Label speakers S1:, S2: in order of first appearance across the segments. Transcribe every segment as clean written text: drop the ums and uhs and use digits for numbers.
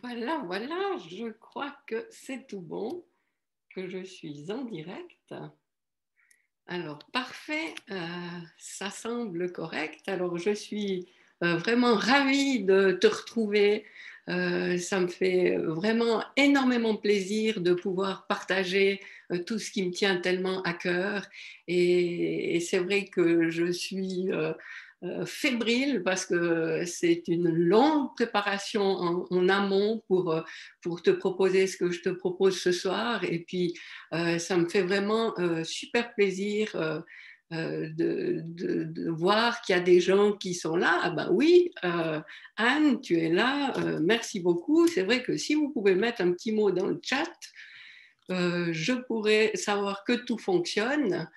S1: Voilà, voilà, je crois que c'est tout bon, que je suis en direct. Alors, parfait, ça semble correct. Alors, je suis vraiment ravie de te retrouver. Ça me fait vraiment énormément plaisir de pouvoir partager tout ce qui me tient tellement à cœur. Et c'est vrai que je suis fébrile parce que c'est une longue préparation en amont pour te proposer ce que je te propose ce soir. Et puis, ça me fait vraiment super plaisir de voir qu'il y a des gens qui sont là. Ah ben oui, Anne, tu es là, merci beaucoup. C'est vrai que si vous pouvez mettre un petit mot dans le chat, je pourrais savoir que tout fonctionne,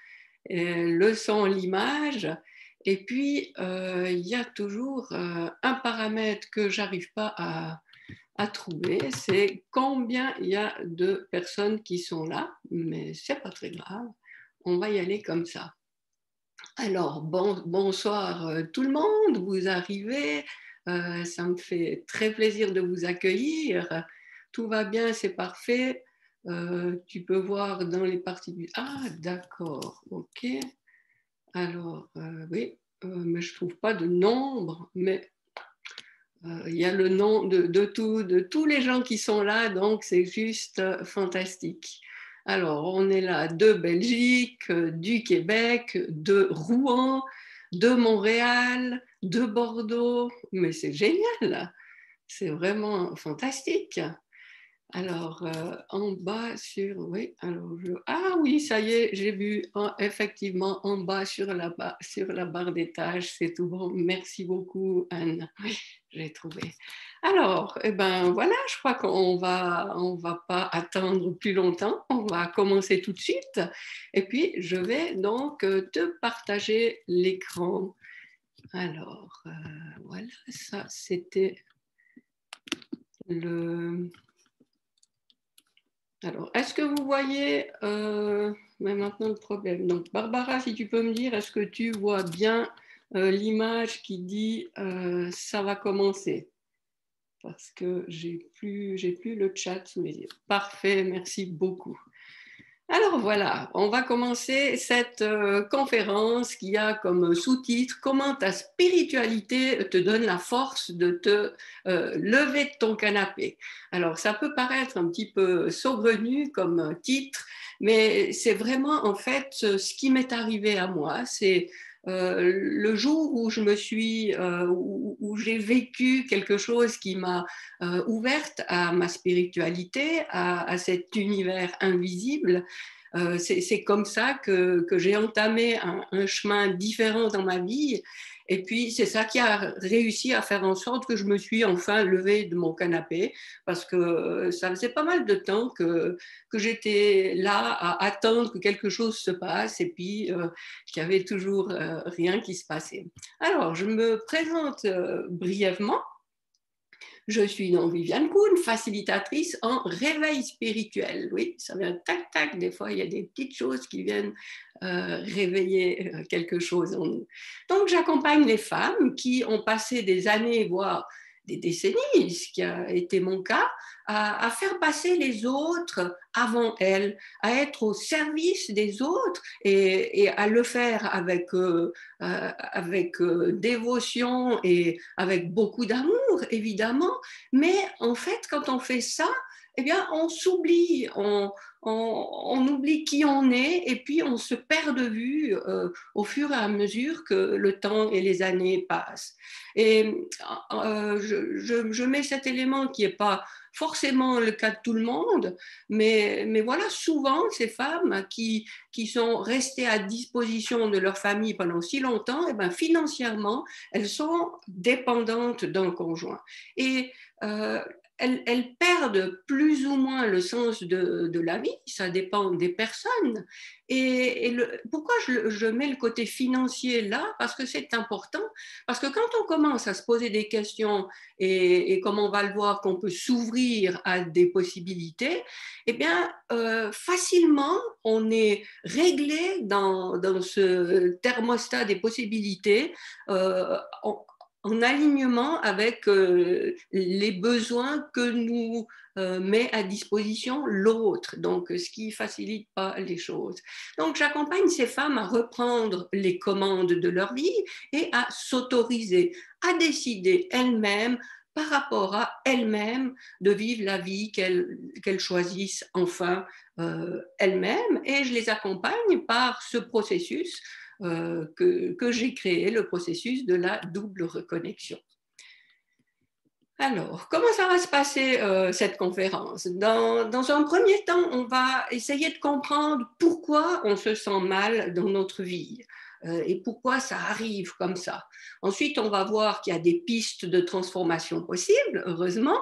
S1: le son, l'image. Et puis, il y a toujours un paramètre que j'arrive pas à trouver, c'est combien il y a de personnes qui sont là, mais c'est pas très grave, on va y aller comme ça. Alors, bonsoir tout le monde, vous arrivez, ça me fait très plaisir de vous accueillir, tout va bien, c'est parfait, tu peux voir dans les parties du... Ah, d'accord, ok, alors oui, mais je ne trouve pas de nombre, mais il y a le nom de tous les gens qui sont là, donc c'est juste fantastique. Alors, on est là de Belgique, du Québec, de Rouen, de Montréal, de Bordeaux, mais c'est génial, c'est vraiment fantastique. Alors, en bas sur, oui, alors ah oui, ça y est, j'ai vu effectivement en bas sur la barre des tâches, c'est tout bon. Merci beaucoup, Anne. Oui, j'ai trouvé. Alors, eh ben voilà, je crois on va pas attendre plus longtemps, on va commencer tout de suite. Et puis, je vais donc te partager l'écran. Alors, voilà, ça c'était le... Alors, est-ce que vous voyez mais maintenant le problème? Donc, Barbara, si tu peux me dire, est-ce que tu vois bien l'image qui dit ça va commencer? Parce que j'ai plus le chat sous les yeux. Parfait, merci beaucoup. Alors voilà, on va commencer cette conférence qui a comme sous-titre Comment ta spiritualité te donne la force de te lever de ton canapé. Alors ça peut paraître un petit peu saugrenu comme titre, mais c'est vraiment en fait ce qui m'est arrivé à moi. C'est le jour où je me suis, où j'ai vécu quelque chose qui m'a ouverte à ma spiritualité, à cet univers invisible. C'est comme ça que j'ai entamé un chemin différent dans ma vie. Et puis, c'est ça qui a réussi à faire en sorte que je me suis enfin levée de mon canapé, parce que ça faisait pas mal de temps que j'étais là à attendre que quelque chose se passe, et puis qu'il n'y avait toujours rien qui se passait. Alors, je me présente brièvement. Je suis donc Viviane Kuhn, facilitatrice en réveil spirituel. Oui, ça vient tac tac, des fois il y a des petites choses qui viennent réveiller quelque chose en nous. Donc j'accompagne les femmes qui ont passé des années, voire des décennies, ce qui a été mon cas, à faire passer les autres avant elles, à être au service des autres et à le faire avec dévotion et avec beaucoup d'amour, évidemment. Mais en fait, quand on fait ça, eh bien, on s'oublie, on oublie qui on est et puis on se perd de vue au fur et à mesure que le temps et les années passent. Et je mets cet élément qui n'est pas forcément le cas de tout le monde, mais voilà, souvent, ces femmes qui sont restées à disposition de leur famille pendant si longtemps, eh ben, financièrement, elles sont dépendantes d'un conjoint. Et elles perdent plus ou moins le sens de la vie, ça dépend des personnes. Pourquoi je mets le côté financier là? Parce que c'est important, parce que quand on commence à se poser des questions et comme on va le voir, qu'on peut s'ouvrir à des possibilités, eh bien, facilement, on est réglé dans ce thermostat des possibilités. en alignement avec les besoins que nous met à disposition l'autre, donc ce qui ne facilite pas les choses. Donc j'accompagne ces femmes à reprendre les commandes de leur vie et à s'autoriser, à décider elles-mêmes par rapport à elles-mêmes de vivre la vie qu'elles choisissent enfin elles-mêmes, et je les accompagne par ce processus que j'ai créé, le processus de la double reconnexion. Alors, comment ça va se passer cette conférence? Dans un premier temps, on va essayer de comprendre pourquoi on se sent mal dans notre vie et pourquoi ça arrive comme ça. Ensuite, on va voir qu'il y a des pistes de transformation possibles, heureusement.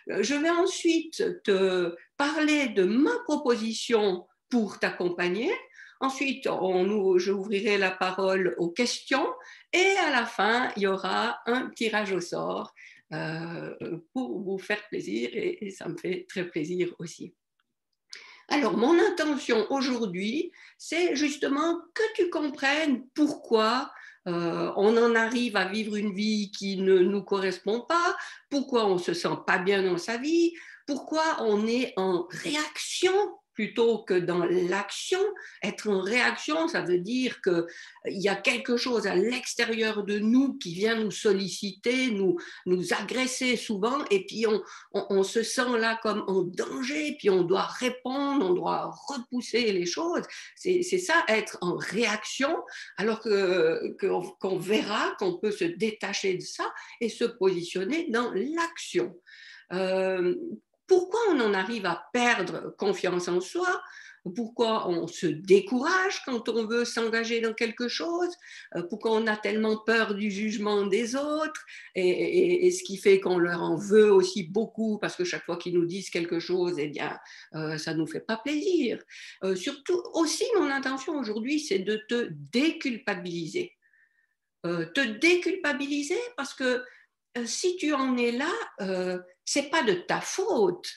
S1: Je vais ensuite te parler de ma proposition pour t'accompagner. Ensuite, je ouvrirai la parole aux questions et à la fin, il y aura un tirage au sort pour vous faire plaisir et ça me fait très plaisir aussi. Alors, mon intention aujourd'hui, c'est justement que tu comprennes pourquoi on en arrive à vivre une vie qui ne nous correspond pas, pourquoi on ne se sent pas bien dans sa vie, pourquoi on est en réaction plutôt que dans l'action. Être en réaction, ça veut dire qu'il y a quelque chose à l'extérieur de nous qui vient nous solliciter, nous agresser souvent, et puis on se sent là comme en danger, puis on doit répondre, on doit repousser les choses. C'est ça, être en réaction, alors qu'on verra qu'on peut se détacher de ça et se positionner dans l'action. Pourquoi on en arrive à perdre confiance en soi? Pourquoi on se décourage quand on veut s'engager dans quelque chose? Pourquoi on a tellement peur du jugement des autres? Et ce qui fait qu'on leur en veut aussi beaucoup, parce que chaque fois qu'ils nous disent quelque chose, eh bien, ça ne nous fait pas plaisir. Surtout, aussi, mon intention aujourd'hui, c'est de te déculpabiliser. Te déculpabiliser parce que si tu en es là, c'est pas de ta faute.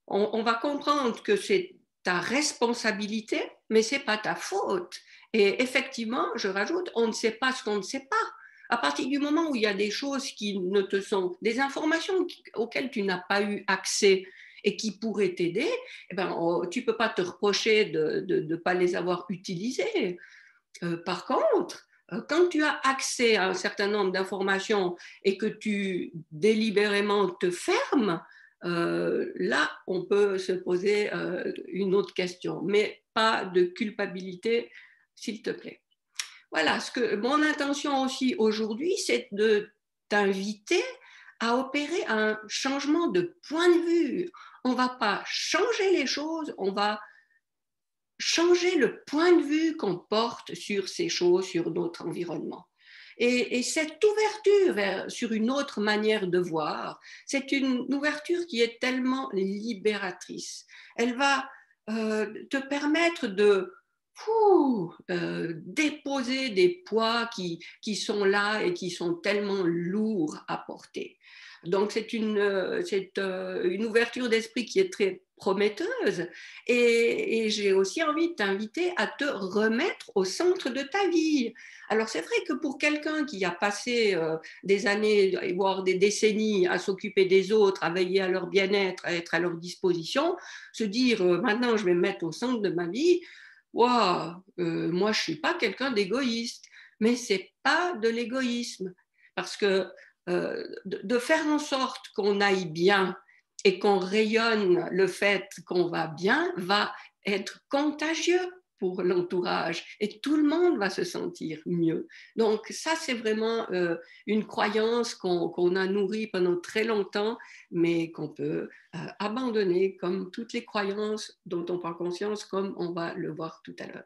S1: On va comprendre que c'est ta responsabilité, mais c'est pas ta faute. Et effectivement, je rajoute, on ne sait pas ce qu'on ne sait pas. À partir du moment où il y a des choses qui ne te sont, des informations auxquelles tu n'as pas eu accès et qui pourraient t'aider, eh ben, tu peux pas te reprocher de ne pas les avoir utilisées. Par contre, quand tu as accès à un certain nombre d'informations et que tu délibérément te fermes, là, on peut se poser une autre question, mais pas de culpabilité, s'il te plaît. Voilà, mon intention aussi aujourd'hui, c'est de t'inviter à opérer un changement de point de vue. On ne va pas changer les choses, on va changer le point de vue qu'on porte sur ces choses, sur notre environnement. Et cette ouverture sur une autre manière de voir, c'est une ouverture qui est tellement libératrice. Elle va te permettre de déposer des poids qui sont là et qui sont tellement lourds à porter. Donc c'est une ouverture d'esprit qui est très prometteuse, et j'ai aussi envie de t'inviter à te remettre au centre de ta vie. Alors c'est vrai que pour quelqu'un qui a passé des années, voire des décennies à s'occuper des autres, à veiller à leur bien-être, à être à leur disposition, se dire maintenant je vais me mettre au centre de ma vie, wow, moi je ne suis pas quelqu'un d'égoïste, mais ce n'est pas de l'égoïsme, parce que de faire en sorte qu'on aille bien et qu'on rayonne le fait qu'on va bien va être contagieux pour l'entourage et tout le monde va se sentir mieux. Donc ça, c'est vraiment une croyance qu'on a nourrie pendant très longtemps, mais qu'on peut abandonner comme toutes les croyances dont on prend conscience, comme on va le voir tout à l'heure.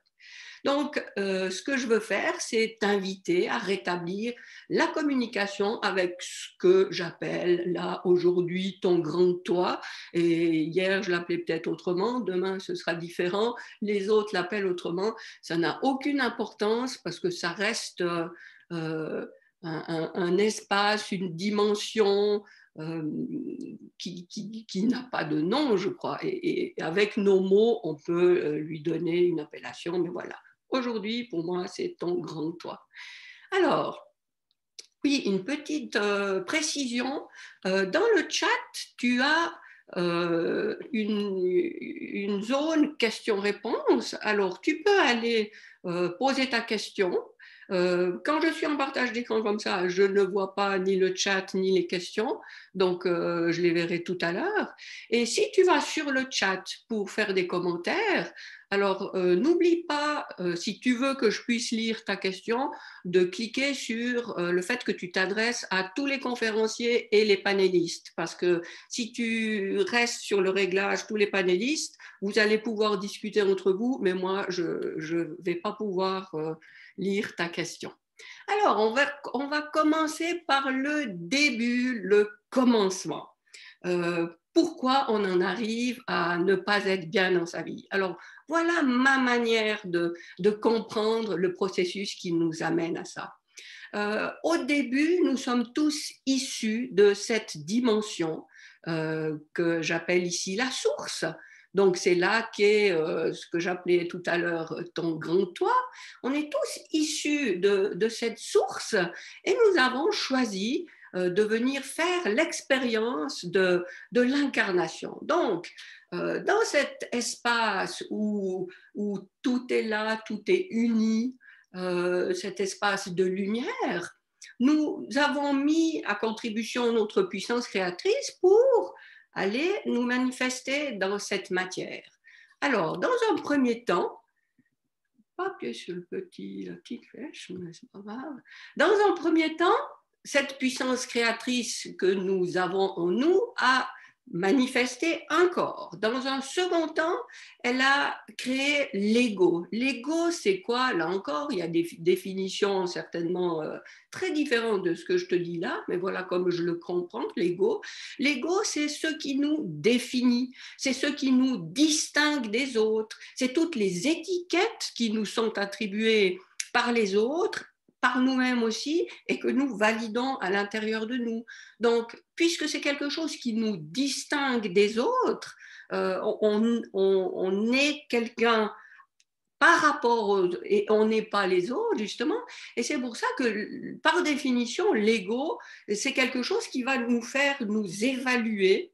S1: Donc, ce que je veux faire, c'est t'inviter à rétablir la communication avec ce que j'appelle là aujourd'hui ton grand toi. Et hier, je l'appelais peut-être autrement, demain, ce sera différent, les autres l'appellent autrement. Ça n'a aucune importance parce que ça reste un espace, une dimension qui n'a pas de nom, je crois. Et avec nos mots, on peut lui donner une appellation, mais voilà. Aujourd'hui, pour moi, c'est ton grand toi. Alors, Oui, une petite précision. Dans le chat, tu as une zone question-réponse. Alors, tu peux aller poser ta question. Quand je suis en partage d'écran comme ça, je ne vois pas ni le chat ni les questions, donc je les verrai tout à l'heure. Et si tu vas sur le chat pour faire des commentaires, alors n'oublie pas, si tu veux que je puisse lire ta question, de cliquer sur le fait que tu t'adresses à tous les conférenciers et les panélistes. Parce que si tu restes sur le réglage tous les panélistes, vous allez pouvoir discuter entre vous, mais moi, je ne vais pas pouvoir lire ta question. Alors, on va commencer par le début, le commencement. Pourquoi on en arrive à ne pas être bien dans sa vie? Alors, voilà ma manière de comprendre le processus qui nous amène à ça. Au début, nous sommes tous issus de cette dimension que j'appelle ici la source. Donc, c'est là qu'est ce que j'appelais tout à l'heure ton grand toi. On est tous issus de cette source et nous avons choisi de venir faire l'expérience de l'incarnation. Donc, dans cet espace où tout est là, tout est uni, cet espace de lumière, nous avons mis à contribution notre puissance créatrice pour aller nous manifester dans cette matière. Alors, dans un premier temps, pas appuyer sur la petite flèche, mais c'est pas grave. Dans un premier temps, cette puissance créatrice que nous avons en nous a manifesté un corps. Dans un second temps, elle a créé l'ego. L'ego, c'est quoi? Là encore, il y a des définitions certainement très différentes de ce que je te dis là, mais voilà comme je le comprends, l'ego. L'ego, c'est ce qui nous définit, c'est ce qui nous distingue des autres, c'est toutes les étiquettes qui nous sont attribuées par les autres, par nous-mêmes aussi, et que nous validons à l'intérieur de nous. Donc, puisque c'est quelque chose qui nous distingue des autres, on est quelqu'un par rapport aux, et on n'est pas les autres, justement. Et c'est pour ça que, par définition, l'ego, c'est quelque chose qui va nous faire nous évaluer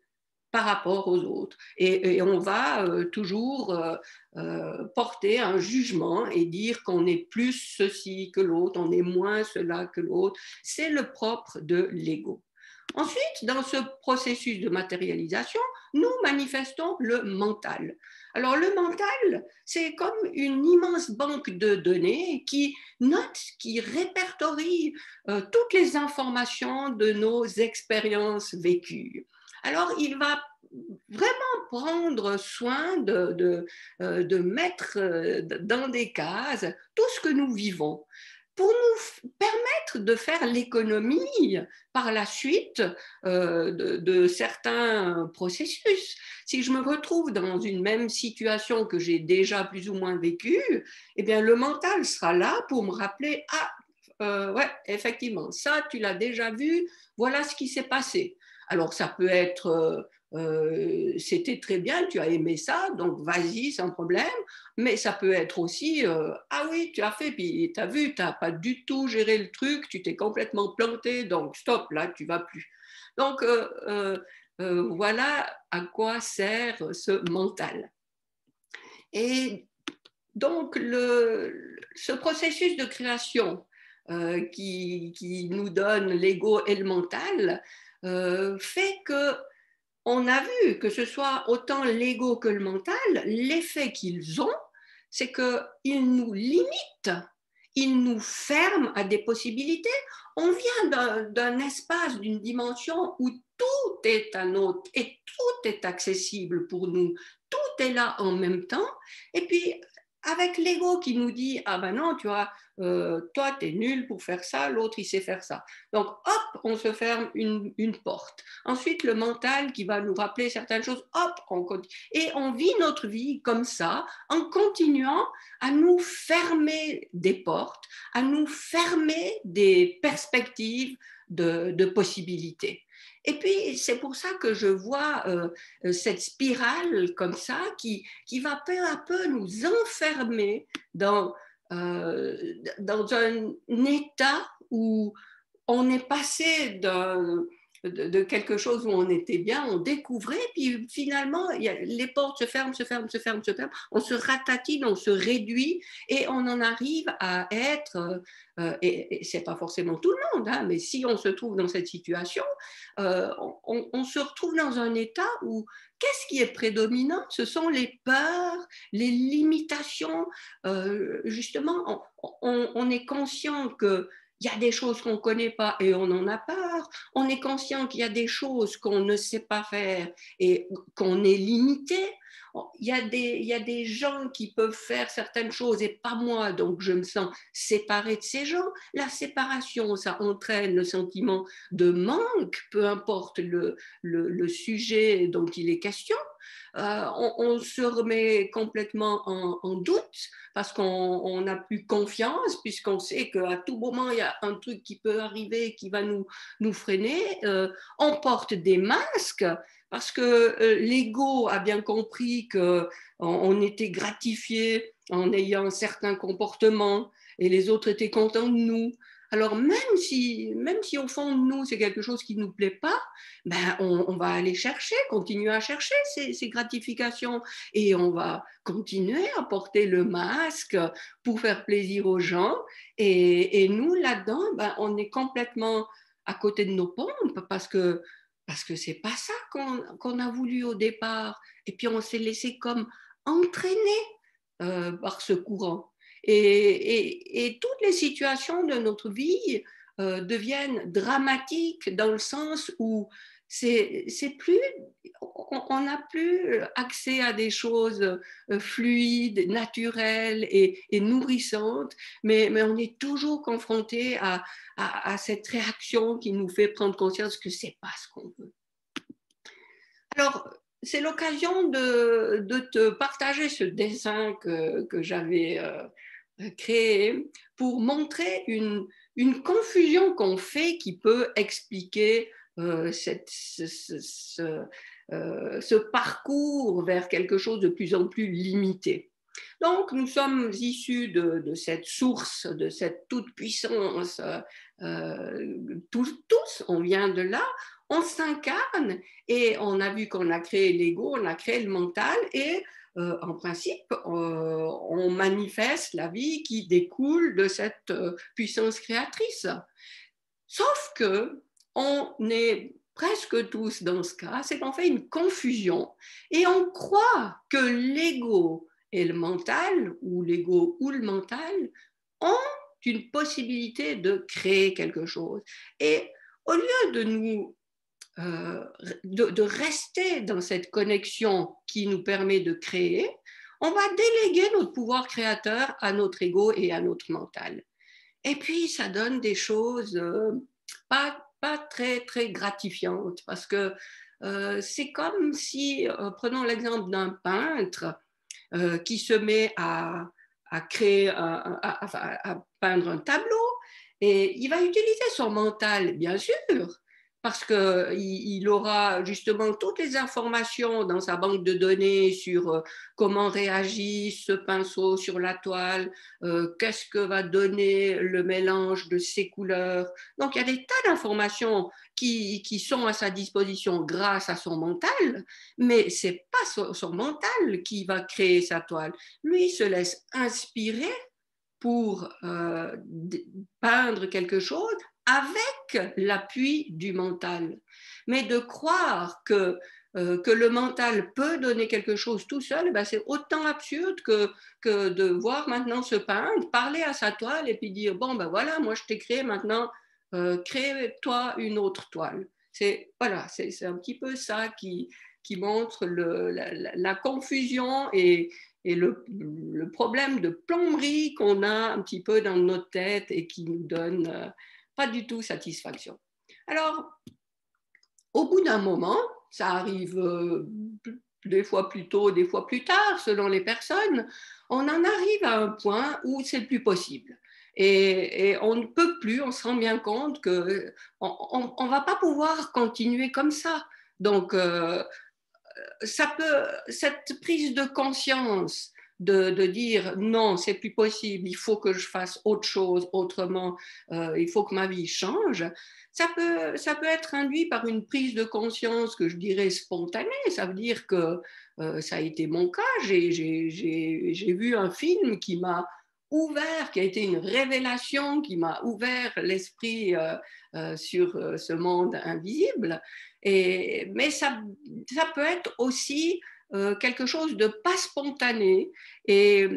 S1: par rapport aux autres. Et on va toujours porter un jugement et dire qu'on est plus ceci que l'autre, on est moins cela que l'autre. C'est le propre de l'ego. Ensuite, dans ce processus de matérialisation, nous manifestons le mental. Alors le mental, c'est comme une immense banque de données qui note, qui répertorie toutes les informations de nos expériences vécues. Alors il va vraiment prendre soin de mettre dans des cases tout ce que nous vivons pour nous permettre de faire l'économie par la suite de certains processus. Si je me retrouve dans une même situation que j'ai déjà plus ou moins vécue, eh bien le mental sera là pour me rappeler, ah, ouais, effectivement, ça tu l'as déjà vu, voilà ce qui s'est passé. Alors ça peut être c'était très bien, tu as aimé ça, donc vas-y sans problème. Mais ça peut être aussi, ah oui, tu as fait, puis tu as vu, tu n'as pas du tout géré le truc, tu t'es complètement planté, donc stop, là, tu ne vas plus. Donc, voilà à quoi sert ce mental. Et donc, ce processus de création qui nous donne l'ego et le mental fait que on a vu que ce soit autant l'ego que le mental, l'effet qu'ils ont, c'est qu'ils nous limitent, ils nous ferment à des possibilités. On vient d'un espace, d'une dimension où tout est à notre et tout est accessible pour nous. Tout est là en même temps. Et puis, avec l'ego qui nous dit, ah ben non, tu vois, toi, tu es nul pour faire ça, l'autre, il sait faire ça. Donc, hop, on se ferme une porte. Ensuite, le mental qui va nous rappeler certaines choses, hop, on continue. Et on vit notre vie comme ça, en continuant à nous fermer des portes, à nous fermer des perspectives de possibilités. Et puis, c'est pour ça que je vois cette spirale comme ça qui va peu à peu nous enfermer dans un état où on est passé de quelque chose où on était bien, on découvrait, puis finalement, les portes se ferment, se ferment, se ferment, se ferment, on se ratatine, on se réduit, et on en arrive à être, et c'est pas forcément tout le monde, hein, mais si on se trouve dans cette situation, on se retrouve dans un état où qu'est-ce qui est prédominant? Ce sont les peurs, les limitations. Justement, on est conscient que il y a des choses qu'on ne connaît pas et on en a peur. On est conscient qu'il y a des choses qu'on ne sait pas faire et qu'on est limité. Il y a des gens qui peuvent faire certaines choses et pas moi, donc je me sens séparée de ces gens. La séparation, ça entraîne le sentiment de manque, peu importe le sujet dont il est question. On se remet complètement en doute parce qu'on n'a plus confiance, puisqu'on sait qu'à tout moment, il y a un truc qui peut arriver qui va nous freiner. On porte des masques parce que l'ego a bien compris qu'on était gratifié en ayant certains comportements et les autres étaient contents de nous. Alors même si au fond de nous, c'est quelque chose qui ne nous plaît pas, ben on va aller chercher, continuer à chercher ces gratifications et on va continuer à porter le masque pour faire plaisir aux gens. Et nous, là-dedans, ben, on est complètement à côté de nos pompes parce que c'est pas ça qu'on a voulu au départ. Et puis on s'est laissé comme entraîner par ce courant. Et toutes les situations de notre vie deviennent dramatiques dans le sens où c'est plus, on n'a plus accès à des choses fluides, naturelles et nourrissantes, mais on est toujours confronté à cette réaction qui nous fait prendre conscience que c'est pas ce qu'on veut. Alors, c'est l'occasion de te partager ce dessin que j'avais créé pour montrer une confusion qu'on fait qui peut expliquer ce parcours vers quelque chose de plus en plus limité. Donc, nous sommes issus de cette source, de cette toute-puissance, tous, on vient de là, on s'incarne et on a vu qu'on a créé l'ego, on a créé le mental et en principe, on manifeste la vie qui découle de cette puissance créatrice. Sauf que on est presque tous dans ce cas, c'est qu'on fait une confusion et on croit que l'ego et le mental, ou l'ego ou le mental, ont une possibilité de créer quelque chose. Et au lieu de nous de rester dans cette connexion qui nous permet de créer, on va déléguer notre pouvoir créateur à notre ego et à notre mental. Et puis, ça donne des choses pas très, très gratifiantes parce que c'est comme si, prenons l'exemple d'un peintre qui se met à créer, à peindre un tableau et il va utiliser son mental, bien sûr, parce qu'il aura justement toutes les informations dans sa banque de données sur comment réagit ce pinceau sur la toile, qu'est-ce que va donner le mélange de ces couleurs. Donc il y a des tas d'informations qui sont à sa disposition grâce à son mental, mais ce n'est pas son mental qui va créer sa toile. Lui se laisse inspirer pour peindre quelque chose avec l'appui du mental. Mais de croire que le mental peut donner quelque chose tout seul, ben c'est autant absurde que de voir maintenant ce peintre parler à sa toile et puis dire, bon ben voilà, moi je t'ai créé maintenant, crée-toi une autre toile. Voilà, c'est un petit peu ça qui montre la confusion et le problème de plomberie qu'on a un petit peu dans notre tête et qui nous donne pas du tout satisfaction. Alors, au bout d'un moment, ça arrive des fois plus tôt, des fois plus tard, selon les personnes, on en arrive à un point où c'est plus possible. Et on ne peut plus, on se rend bien compte qu'on ne va pas pouvoir continuer comme ça. Donc, cette prise de conscience de dire non, c'est plus possible, il faut que je fasse autre chose autrement, il faut que ma vie change, ça peut être induit par une prise de conscience que je dirais spontanée. Ça veut dire que ça a été mon cas. J'ai vu un film qui m'a ouvert, qui a été une révélation, qui m'a ouvert l'esprit sur ce monde invisible. Mais ça peut être aussi quelque chose de pas spontané. Et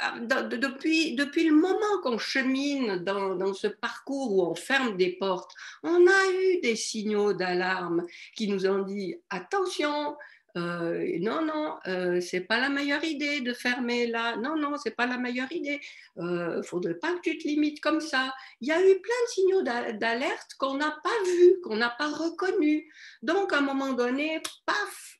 S1: depuis le moment qu'on chemine dans ce parcours où on ferme des portes, on a eu des signaux d'alarme qui nous ont dit attention, non, non, c'est pas la meilleure idée de fermer là, non, non, c'est pas la meilleure idée, faudrait pas que tu te limites comme ça. Il y a eu plein de signaux d'alerte qu'on n'a pas vus, qu'on n'a pas reconnus. Donc, à un moment donné, paf,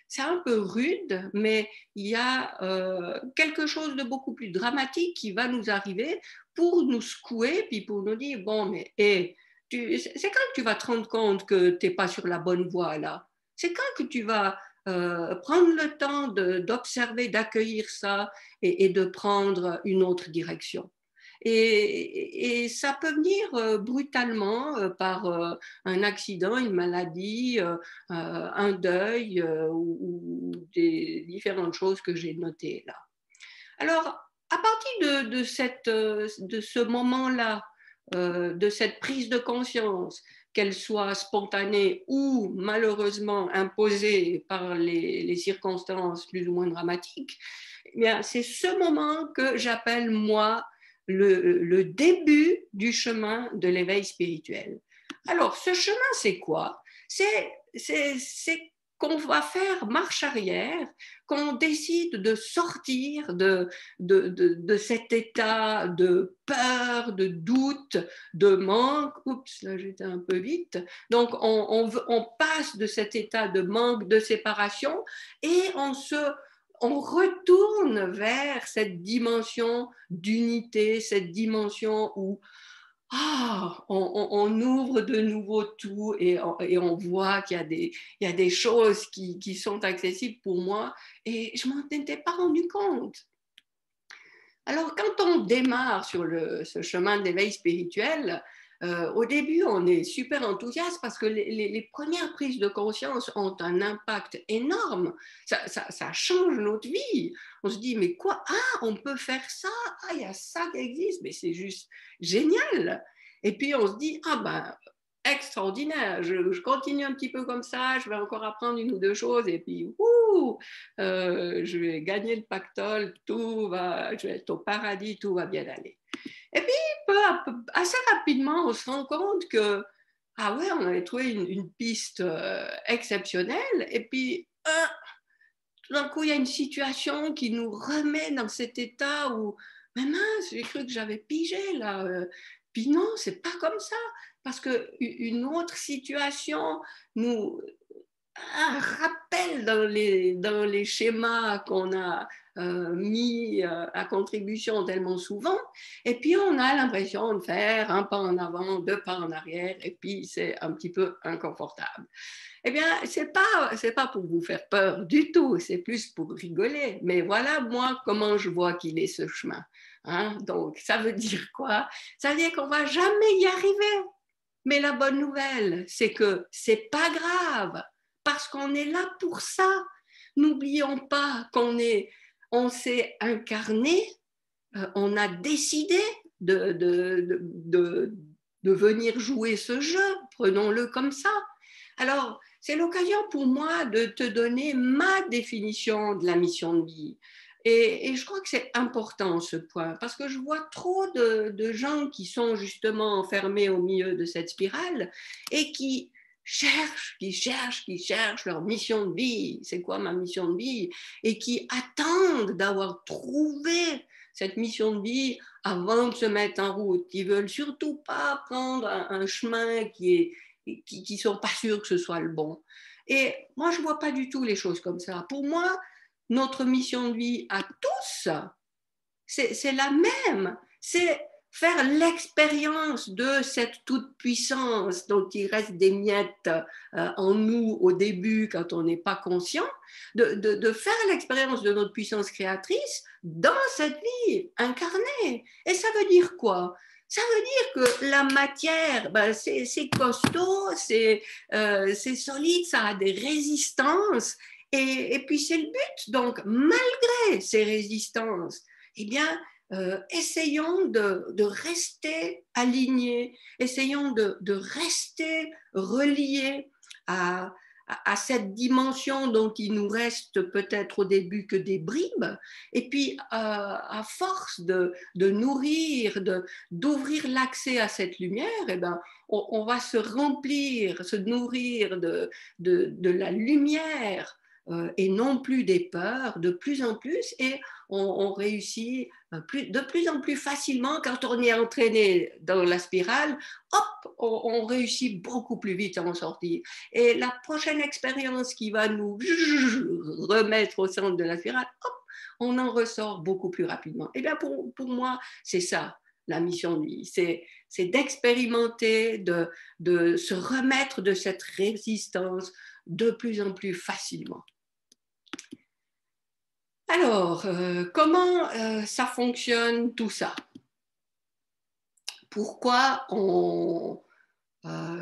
S1: c'est un peu rude, mais il y a quelque chose de beaucoup plus dramatique qui va nous arriver pour nous secouer, puis pour nous dire, bon, mais hey, c'est quand que tu vas te rendre compte que tu n'es pas sur la bonne voie là? C'est quand que tu vas prendre le temps d'observer, d'accueillir ça et de prendre une autre direction? Et ça peut venir brutalement par un accident, une maladie, un deuil ou des différentes choses que j'ai notées là. Alors, à partir de ce moment-là, de cette prise de conscience, qu'elle soit spontanée ou malheureusement imposée par les circonstances plus ou moins dramatiques, eh bien, c'est ce moment que j'appelle, moi, le début du chemin de l'éveil spirituel. Alors, ce chemin, c'est quoi? C'est qu'on va faire marche arrière, qu'on décide de sortir de cet état de peur, de doute, de manque. Oups, là j'étais un peu vite. Donc on passe de cet état de manque, de séparation, et on retourne vers cette dimension d'unité, cette dimension où on ouvre de nouveau tout et on voit qu'il y a des choses qui sont accessibles pour moi et je ne m'en étais pas rendu compte. Alors, quand on démarre sur ce chemin d'éveil spirituel, au début, on est super enthousiaste parce que les premières prises de conscience ont un impact énorme. Ça change notre vie. On se dit, mais quoi? Ah, on peut faire ça? Ah, il y a ça qui existe, mais c'est juste génial. Et puis, on se dit, ah ben, extraordinaire, je continue un petit peu comme ça, je vais encore apprendre une ou deux choses et puis je vais gagner le pactole, je vais être au paradis, tout va bien aller. Et puis assez rapidement on se rend compte que ah ouais, on avait trouvé une piste exceptionnelle et puis tout d'un coup il y a une situation qui nous remet dans cet état où mais mince, j'ai cru que j'avais pigé là. Puis non, c'est pas comme ça. Parce qu'une autre situation nous rappelle dans les schémas qu'on a mis à contribution tellement souvent. Et puis, on a l'impression de faire un pas en avant, deux pas en arrière, et puis c'est un petit peu inconfortable. Eh bien, c'est pas pour vous faire peur du tout, c'est plus pour rigoler. Mais voilà, moi, comment je vois qu'il est ce chemin. Hein? Donc, ça veut dire quoi? Ça veut dire qu'on va jamais y arriver. Mais la bonne nouvelle, c'est que c'est pas grave, parce qu'on est là pour ça. N'oublions pas on s'est incarné, on a décidé de venir jouer ce jeu, prenons-le comme ça. Alors, c'est l'occasion pour moi de te donner ma définition de la mission de vie. Et je crois que c'est important ce point, parce que je vois trop de gens qui sont justement enfermés au milieu de cette spirale et qui cherchent leur mission de vie. C'est quoi ma mission de vie? Et qui attendent d'avoir trouvé cette mission de vie avant de se mettre en route. Ils veulent surtout pas prendre un chemin qui sont pas sûrs que ce soit le bon. Et moi, je vois pas du tout les choses comme ça. Pour moi, notre mission de vie à tous, c'est la même. C'est faire l'expérience de cette toute-puissance dont il reste des miettes en nous au début quand on n'est pas conscient, de faire l'expérience de notre puissance créatrice dans cette vie incarnée. Et ça veut dire quoi? Ça veut dire que la matière, ben c'est costaud, c'est solide, ça a des résistances, et puis c'est le but. Donc, malgré ces résistances, eh bien, essayons de rester alignés, essayons de rester reliés à cette dimension dont il nous reste peut-être au début que des bribes, et puis à force de nourrir, d'ouvrir l'accès à cette lumière, eh ben, on va se remplir, se nourrir de la lumière et non plus des peurs de plus en plus, et on réussit de plus en plus facilement quand on est entraîné dans la spirale, hop, on réussit beaucoup plus vite à en sortir. Et la prochaine expérience qui va nous remettre au centre de la spirale, hop, on en ressort beaucoup plus rapidement. Et bien pour moi, c'est ça la mission de vie, c'est d'expérimenter, de se remettre de cette résistance de plus en plus facilement. Alors, comment ça fonctionne tout ça? Pourquoi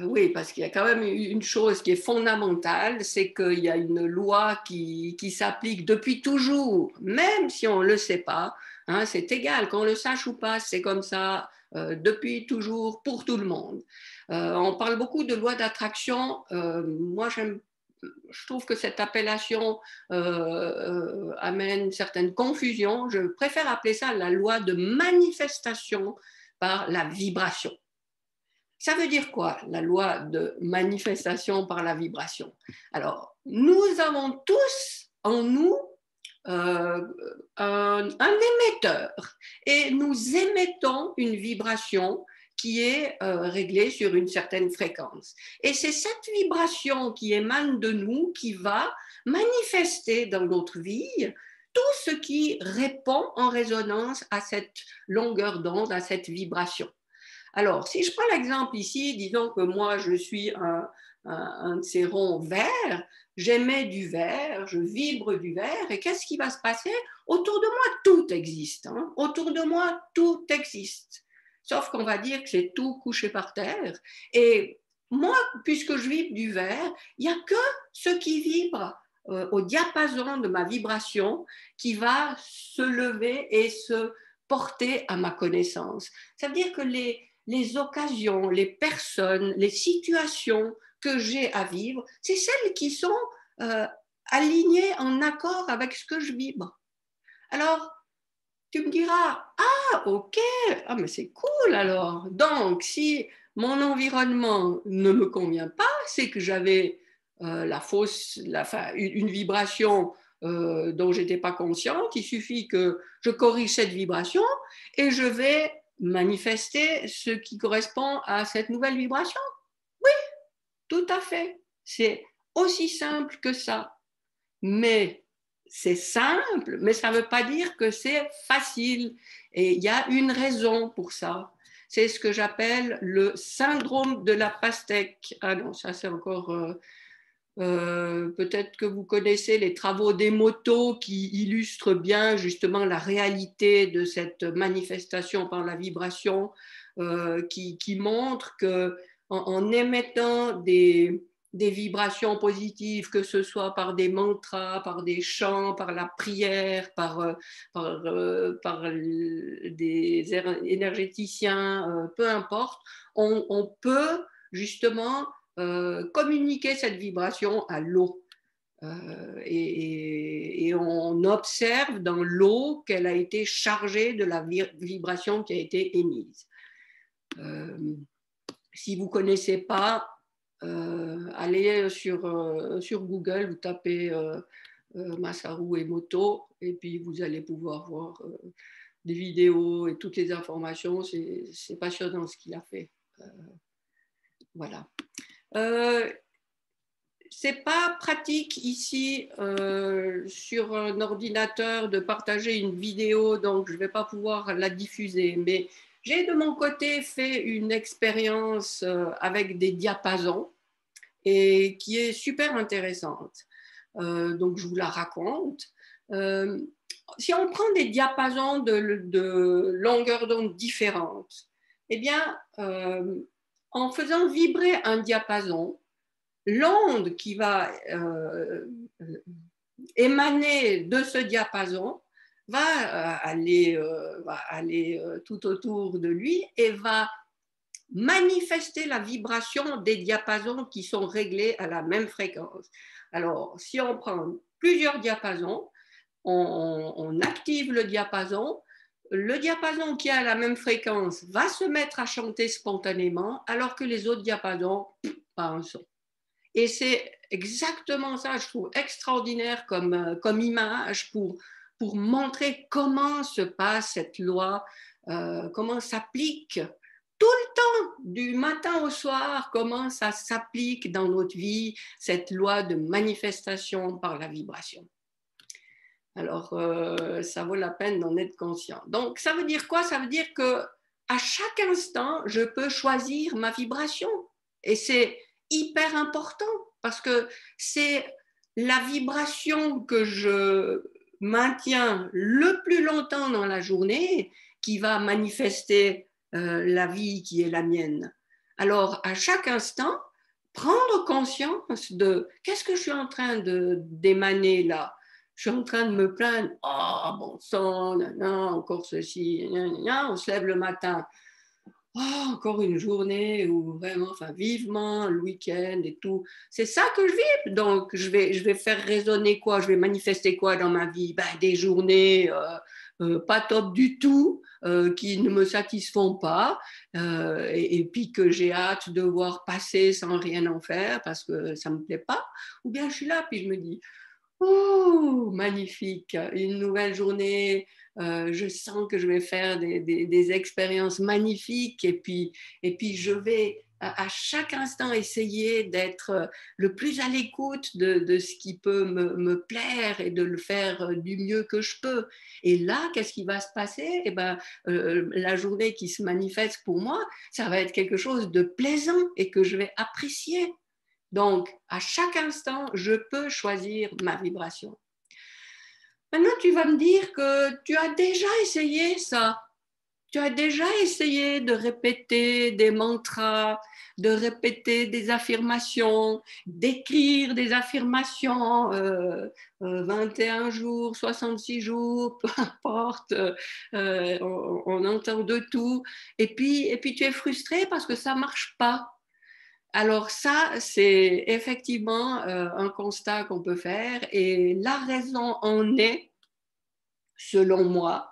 S1: oui, parce qu'il y a quand même une chose qui est fondamentale, c'est qu'il y a une loi qui s'applique depuis toujours, même si on ne le sait pas, hein, c'est égal, qu'on le sache ou pas, c'est comme ça depuis toujours pour tout le monde. On parle beaucoup de loi d'attraction, moi je trouve que cette appellation amène une certaine confusion. Je préfère appeler ça la loi de manifestation par la vibration. Ça veut dire quoi, la loi de manifestation par la vibration? Alors, nous avons tous en nous un émetteur et nous émettons une vibration qui est réglée sur une certaine fréquence. Et c'est cette vibration qui émane de nous qui va manifester dans notre vie tout ce qui répond en résonance à cette longueur d'onde, à cette vibration. Alors, si je prends l'exemple ici, disons que moi, je suis un de ces ronds verts, j'émets du vert, je vibre du vert, et qu'est-ce qui va se passer? Autour de moi, tout existe. Hein? Autour de moi, tout existe. Sauf qu'on va dire que c'est tout couché par terre. Et moi, puisque je vibre du vert, il n'y a que ce qui vibre au diapason de ma vibration qui va se lever et se porter à ma connaissance. Ça veut dire que les occasions, les personnes, les situations que j'ai à vivre, c'est celles qui sont alignées en accord avec ce que je vibre. Alors, tu me diras, ah, ok, ah, mais c'est cool alors. Donc, si mon environnement ne me convient pas, c'est que j'avais une vibration dont je n'étais pas consciente. Il suffit que je corrige cette vibration et je vais manifester ce qui correspond à cette nouvelle vibration. Oui, tout à fait. C'est aussi simple que ça. Mais c'est simple, mais ça ne veut pas dire que c'est facile. Et il y a une raison pour ça. C'est ce que j'appelle le syndrome de la pastèque. Ah non, ça c'est encore... peut-être que vous connaissez les travaux d'Emoto qui illustrent bien justement la réalité de cette manifestation par la vibration, qui montre que en émettant des vibrations positives, que ce soit par des mantras, par des chants, par la prière, par des énergéticiens, peu importe, on peut justement communiquer cette vibration à l'eau. Et on observe dans l'eau qu'elle a été chargée de la vibration qui a été émise. Si vous ne connaissez pas, allez sur Google, vous tapez Masaru Emoto et puis vous allez pouvoir voir des vidéos et toutes les informations. C'est passionnant ce qu'il a fait. Voilà. C'est pas pratique ici sur un ordinateur de partager une vidéo, donc je ne vais pas pouvoir la diffuser, mais j'ai de mon côté fait une expérience avec des diapasons et qui est super intéressante. Donc, je vous la raconte. Si on prend des diapasons de longueur d'onde différentes, eh bien, en faisant vibrer un diapason, l'onde qui va émaner de ce diapason va aller tout autour de lui et va manifester la vibration des diapasons qui sont réglés à la même fréquence. Alors, si on prend plusieurs diapasons, on active le diapason qui a la même fréquence va se mettre à chanter spontanément, alors que les autres diapasons, pas un son. Et c'est exactement ça, je trouve extraordinaire comme image pour montrer comment se passe cette loi, comment s'applique tout le temps, du matin au soir, comment ça s'applique dans notre vie, cette loi de manifestation par la vibration. Alors, ça vaut la peine d'en être conscient. Donc, ça veut dire quoi? Ça veut dire que à chaque instant, je peux choisir ma vibration. Et c'est hyper important parce que c'est la vibration que je maintiens le plus longtemps dans la journée qui va manifester la vie qui est la mienne. Alors, à chaque instant, prendre conscience de qu'est-ce que je suis en train d'émaner là. Je suis en train de me plaindre, oh bon sang, encore ceci, on se lève le matin, oh, encore une journée où vraiment, enfin vivement, le week-end et tout. C'est ça que je vis. Donc, je vais faire résonner quoi? Je vais manifester quoi dans ma vie? Ben, des journées pas top du tout, qui ne me satisfont pas, et puis que j'ai hâte de voir passer sans rien en faire parce que ça ne me plaît pas. Ou bien je suis là, puis je me dis, oh, magnifique, une nouvelle journée, je sens que je vais faire des expériences magnifiques et puis je vais à chaque instant essayer d'être le plus à l'écoute de ce qui peut me plaire et de le faire du mieux que je peux. Et là, qu'est-ce qui va se passer? Eh ben, la journée qui se manifeste pour moi, ça va être quelque chose de plaisant et que je vais apprécier. Donc, à chaque instant, je peux choisir ma vibration. Maintenant, tu vas me dire que tu as déjà essayé ça. Tu as déjà essayé de répéter des mantras, de répéter des affirmations, d'écrire des affirmations, 21 jours, 66 jours, peu importe, on entend de tout. Et puis tu es frustré parce que ça ne marche pas. Alors ça, c'est effectivement un constat qu'on peut faire et la raison en est, selon moi,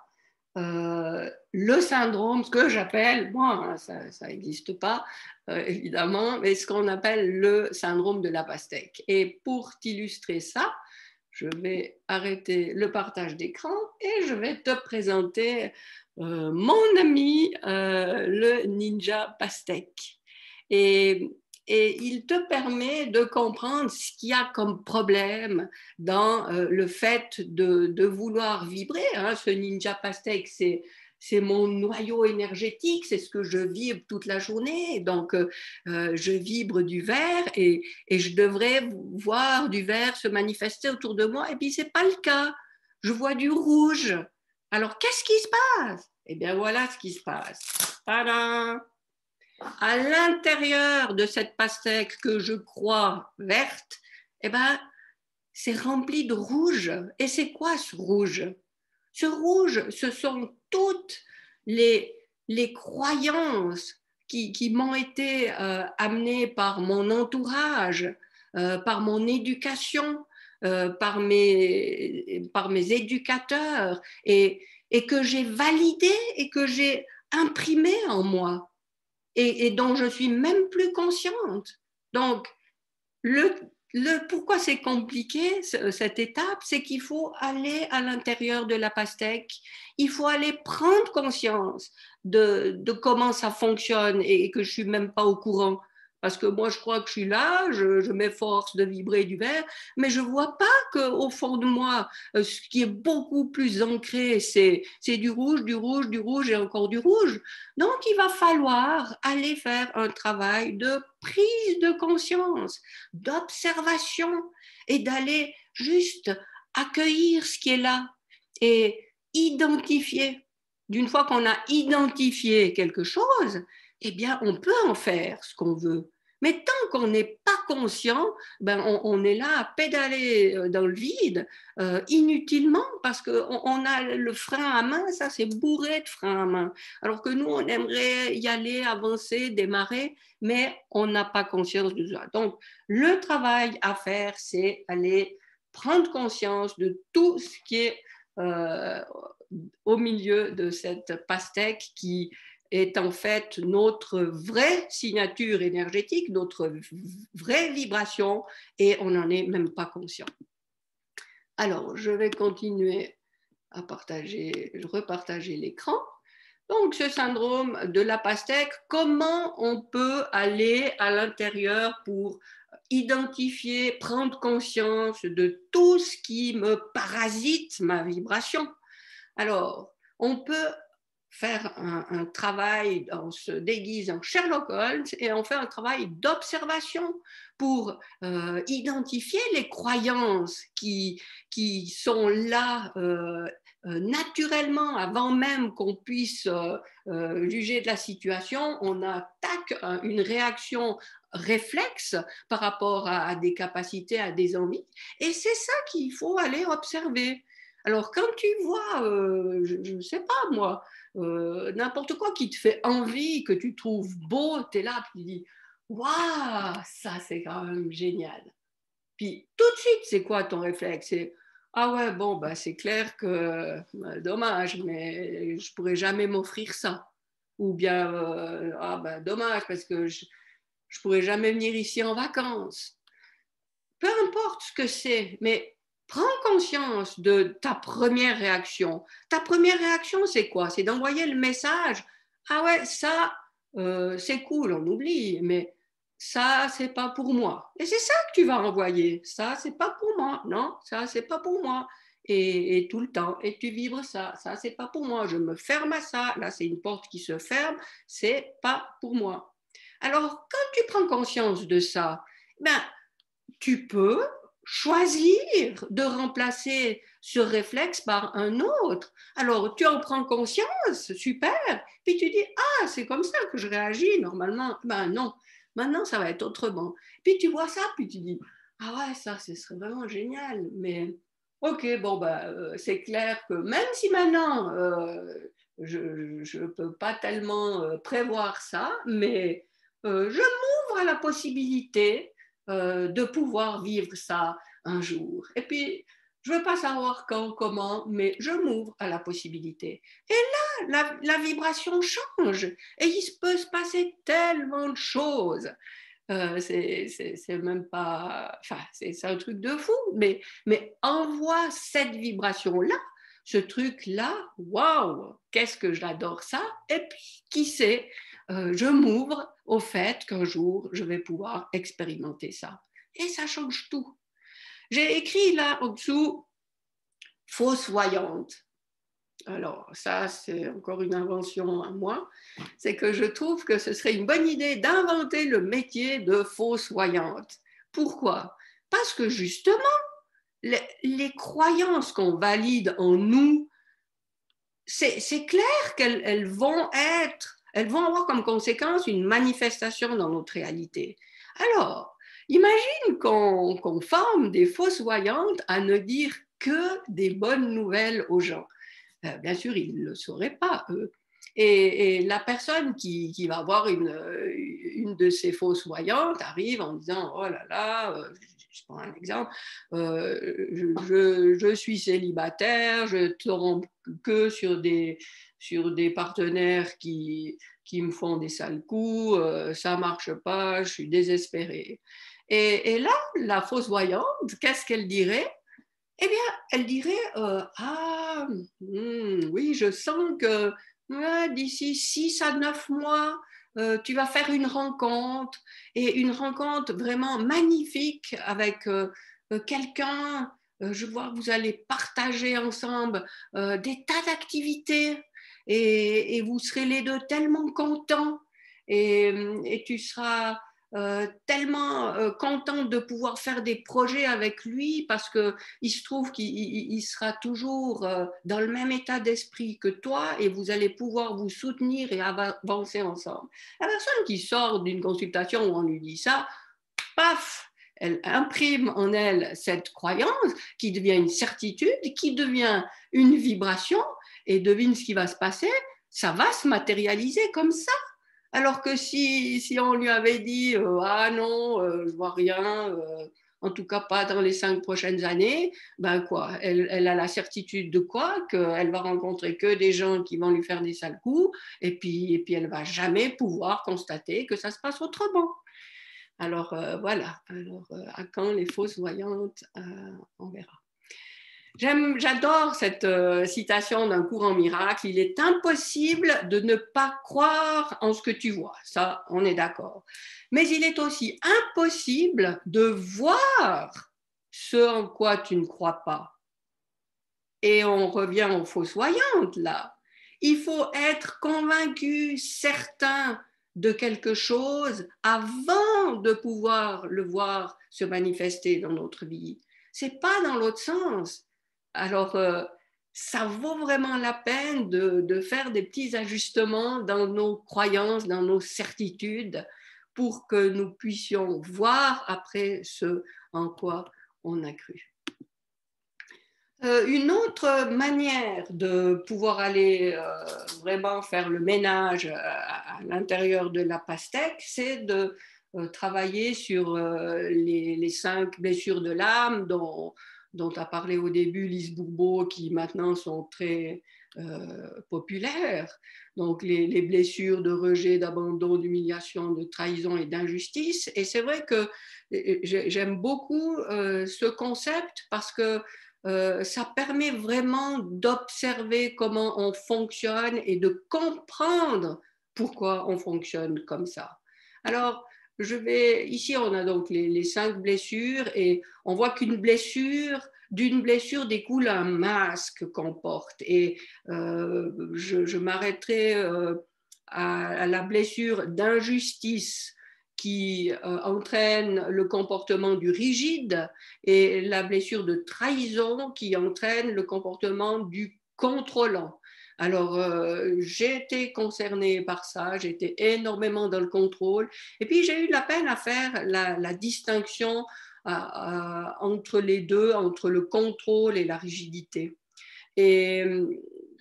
S1: le syndrome, ce que j'appelle, moi, ça n'existe pas évidemment, mais ce qu'on appelle le syndrome de la pastèque. Et pour t'illustrer ça, je vais arrêter le partage d'écran et je vais te présenter mon ami, le ninja pastèque. Et il te permet de comprendre ce qu'il y a comme problème dans le fait de vouloir vibrer. Hein. Ce ninja pastèque, c'est mon noyau énergétique, c'est ce que je vibre toute la journée. Donc, je vibre du vert et je devrais voir du vert se manifester autour de moi. Et puis, ce n'est pas le cas. Je vois du rouge. Alors, qu'est-ce qui se passe? Eh bien, voilà ce qui se passe. Tadam! À l'intérieur de cette pastèque que je crois verte, eh ben, c'est rempli de rouge. Et c'est quoi ce rouge? Ce rouge, ce sont toutes les croyances qui m'ont été amenées par mon entourage, par mon éducation, par mes éducateurs, et que j'ai validé et que j'ai imprimé en moi. Et dont je suis même plus consciente. Donc, pourquoi c'est compliqué, cette étape, c'est qu'il faut aller à l'intérieur de la pastèque, il faut aller prendre conscience de comment ça fonctionne et que je ne suis même pas au courant. Parce que moi, je crois que je suis là, je m'efforce de vibrer du vert, mais je ne vois pas qu'au fond de moi, ce qui est beaucoup plus ancré, c'est du rouge, du rouge, du rouge et encore du rouge. Donc, il va falloir aller faire un travail de prise de conscience, d'observation et d'aller juste accueillir ce qui est là et identifier. D'une fois qu'on a identifié quelque chose, eh bien, on peut en faire ce qu'on veut. Mais tant qu'on n'est pas conscient, ben on est là à pédaler dans le vide inutilement parce qu'on a le frein à main, ça c'est bourré de frein à main. Alors que nous, on aimerait y aller, avancer, démarrer, mais on n'a pas conscience de ça. Donc, le travail à faire, c'est aller prendre conscience de tout ce qui est au milieu de cette pastèque qui est en fait notre vraie signature énergétique, notre vraie vibration, et on n'en est même pas conscient. Alors, je vais continuer à repartager l'écran. Donc, ce syndrome de la pastèque, comment on peut aller à l'intérieur pour identifier, prendre conscience de tout ce qui me parasite ma vibration? Alors, on peut faire un travail, on se déguise en Sherlock Holmes et on fait un travail d'observation pour identifier les croyances qui sont là naturellement avant même qu'on puisse juger de la situation. On attaque une réaction réflexe par rapport à des capacités, à des envies. Et c'est ça qu'il faut aller observer. Alors, quand tu vois, je ne sais pas moi, n'importe quoi qui te fait envie, que tu trouves beau, tu es là, puis tu dis, waouh, ça c'est quand même génial. Puis tout de suite, c'est quoi ton réflexe? C'est, ah ouais, bon, bah, c'est clair que dommage, mais je pourrais jamais m'offrir ça. Ou bien, ah bah, dommage, parce que je pourrais jamais venir ici en vacances. Peu importe ce que c'est, mais prends conscience de ta première réaction. Ta première réaction, c'est quoi? C'est d'envoyer le message. Ah ouais, ça, c'est cool, on oublie, mais ça, c'est pas pour moi. Et c'est ça que tu vas envoyer. Ça, c'est pas pour moi. Non, ça, c'est pas pour moi. Et tout le temps. Et tu vibres ça. Ça, c'est pas pour moi. Je me ferme à ça. Là, c'est une porte qui se ferme. C'est pas pour moi. Alors, quand tu prends conscience de ça, ben, tu peux choisir de remplacer ce réflexe par un autre. Alors, tu en prends conscience, super, puis tu dis, ah, c'est comme ça que je réagis normalement. Ben non, maintenant, ça va être autrement. Puis tu vois ça, puis tu dis, ah ouais, ça, ce serait vraiment génial, mais ok, bon, ben, c'est clair que même si maintenant, je ne peux pas tellement prévoir ça, mais je m'ouvre à la possibilité de pouvoir vivre ça un jour. Et puis, je ne veux pas savoir quand, comment, mais je m'ouvre à la possibilité. Et là, la vibration change. Et il peut se passer tellement de choses. C'est même pas... Enfin, c'est un truc de fou. Mais envoie cette vibration-là, ce truc-là, waouh, qu'est-ce que j'adore ça. Et puis, qui sait, je m'ouvre au fait qu'un jour, je vais pouvoir expérimenter ça. Et ça change tout. J'ai écrit là au-dessous, fausse voyante. Alors, ça, c'est encore une invention à moi. C'est que je trouve que ce serait une bonne idée d'inventer le métier de fausse voyante. Pourquoi? Parce que justement, les croyances qu'on valide en nous, c'est clair qu'elles vont avoir comme conséquence une manifestation dans notre réalité. Alors, imagine qu'on forme des fausses voyantes à ne dire que des bonnes nouvelles aux gens. Bien sûr, ils ne le sauraient pas, eux. Et la personne qui va voir une de ces fausses voyantes arrive en disant, oh là là, je prends un exemple, je suis célibataire, je tombe que sur des partenaires qui me font des sales coups, ça ne marche pas, je suis désespérée. Et là, la fausse voyante, qu'est-ce qu'elle dirait? Eh bien, elle dirait, oui, je sens que d'ici 6 à 9 mois, tu vas faire une rencontre, et une rencontre vraiment magnifique avec quelqu'un. Je vois que vous allez partager ensemble des tas d'activités, et vous serez les deux tellement contents, et tu seras tellement contente de pouvoir faire des projets avec lui, parce qu'il se trouve qu'il sera toujours dans le même état d'esprit que toi, et vous allez pouvoir vous soutenir et avancer ensemble. La personne qui sort d'une consultation où on lui dit ça, paf, elle imprime en elle cette croyance qui devient une certitude, qui devient une vibration, et devine ce qui va se passer, ça va se matérialiser comme ça. Alors que si on lui avait dit ah non, je vois rien, en tout cas pas dans les 5 prochaines années, ben quoi, elle a la certitude de quoi? Qu'elle va rencontrer que des gens qui vont lui faire des sales coups, et puis elle va jamais pouvoir constater que ça se passe autrement. Alors voilà, alors à quand les fausses voyantes, on verra. J'adore cette citation d'un courant miracle. Il est impossible de ne pas croire en ce que tu vois. Ça, on est d'accord. Mais il est aussi impossible de voir ce en quoi tu ne crois pas. Et on revient aux fausses voyantes, là. Il faut être convaincu, certain de quelque chose avant de pouvoir le voir se manifester dans notre vie. C'est pas dans l'autre sens. Alors, ça vaut vraiment la peine de faire des petits ajustements dans nos croyances, dans nos certitudes, pour que nous puissions voir après ce en quoi on a cru. Une autre manière de pouvoir aller vraiment faire le ménage à l'intérieur de la pastèque, c'est de travailler sur les 5 blessures de l'âme dont a parlé au début Lise Bourbeau, qui maintenant sont très populaires. Donc les blessures de rejet, d'abandon, d'humiliation, de trahison et d'injustice. Et c'est vrai que j'aime beaucoup ce concept, parce que ça permet vraiment d'observer comment on fonctionne et de comprendre pourquoi on fonctionne comme ça. Alors, ici, on a donc les 5 blessures, et on voit d'une blessure découle un masque qu'on porte. Et je m'arrêterai à la blessure d'injustice qui entraîne le comportement du rigide, et la blessure de trahison qui entraîne le comportement du contrôlant. Alors, j'ai été concernée par ça, j'ai été énormément dans le contrôle, et puis j'ai eu de la peine à faire la distinction entre les deux, entre le contrôle et la rigidité. Et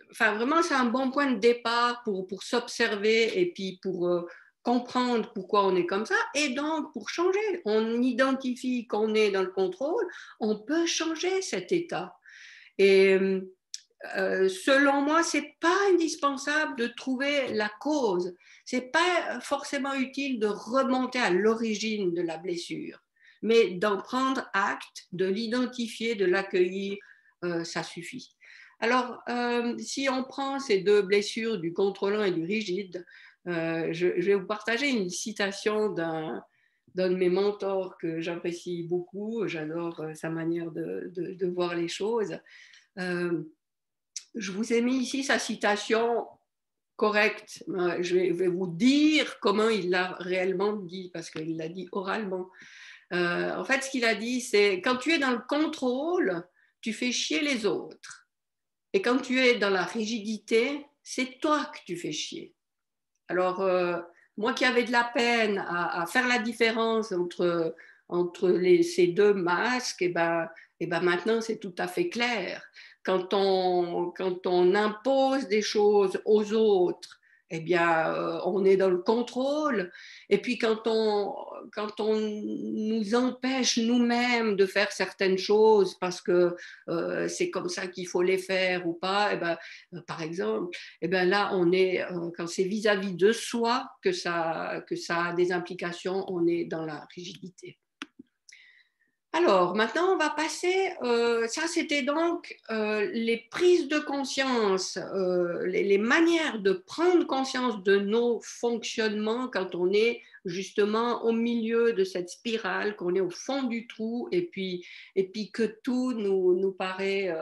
S1: enfin, vraiment, c'est un bon point de départ pour s'observer, et puis pour comprendre pourquoi on est comme ça, et donc pour changer. On identifie qu'on est dans le contrôle, on peut changer cet état. Et selon moi, c'est pas indispensable de trouver la cause. C'est pas forcément utile de remonter à l'origine de la blessure, mais d'en prendre acte, de l'identifier, de l'accueillir, ça suffit. Alors, si on prend ces 2 blessures du contrôlant et du rigide, je vais vous partager une citation d'un de mes mentors que j'apprécie beaucoup. J'adore sa manière de voir les choses. Je vous ai mis ici sa citation correcte. Je vais vous dire comment il l'a réellement dit, parce qu'il l'a dit oralement. En fait, ce qu'il a dit, c'est: quand tu es dans le contrôle, tu fais chier les autres. Et quand tu es dans la rigidité, c'est toi que tu fais chier. Alors, moi qui avais de la peine à faire la différence entre ces 2 masques, et ben maintenant c'est tout à fait clair. Quand on impose des choses aux autres, eh bien, on est dans le contrôle. Et puis quand on nous empêche nous-mêmes de faire certaines choses parce que c'est comme ça qu'il faut les faire ou pas, eh ben, par exemple, eh ben là, quand c'est vis-à-vis de soi que ça a des implications, on est dans la rigidité. Alors, maintenant, on va passer, ça c'était donc les prises de conscience, les manières de prendre conscience de nos fonctionnements quand on est justement au milieu de cette spirale, qu'on est au fond du trou et puis que tout nous paraît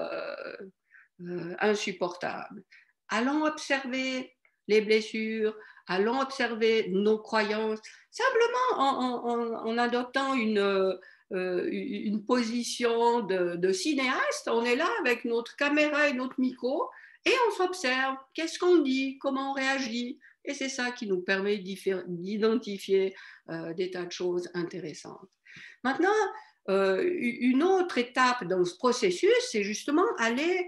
S1: insupportable. Allons observer les blessures, allons observer nos croyances, simplement en adoptant une position de cinéaste. On est là avec notre caméra et notre micro et on s'observe. Qu'est-ce qu'on dit? Comment on réagit? Et c'est ça qui nous permet d'identifier des tas de choses intéressantes. Maintenant, une autre étape dans ce processus, c'est justement aller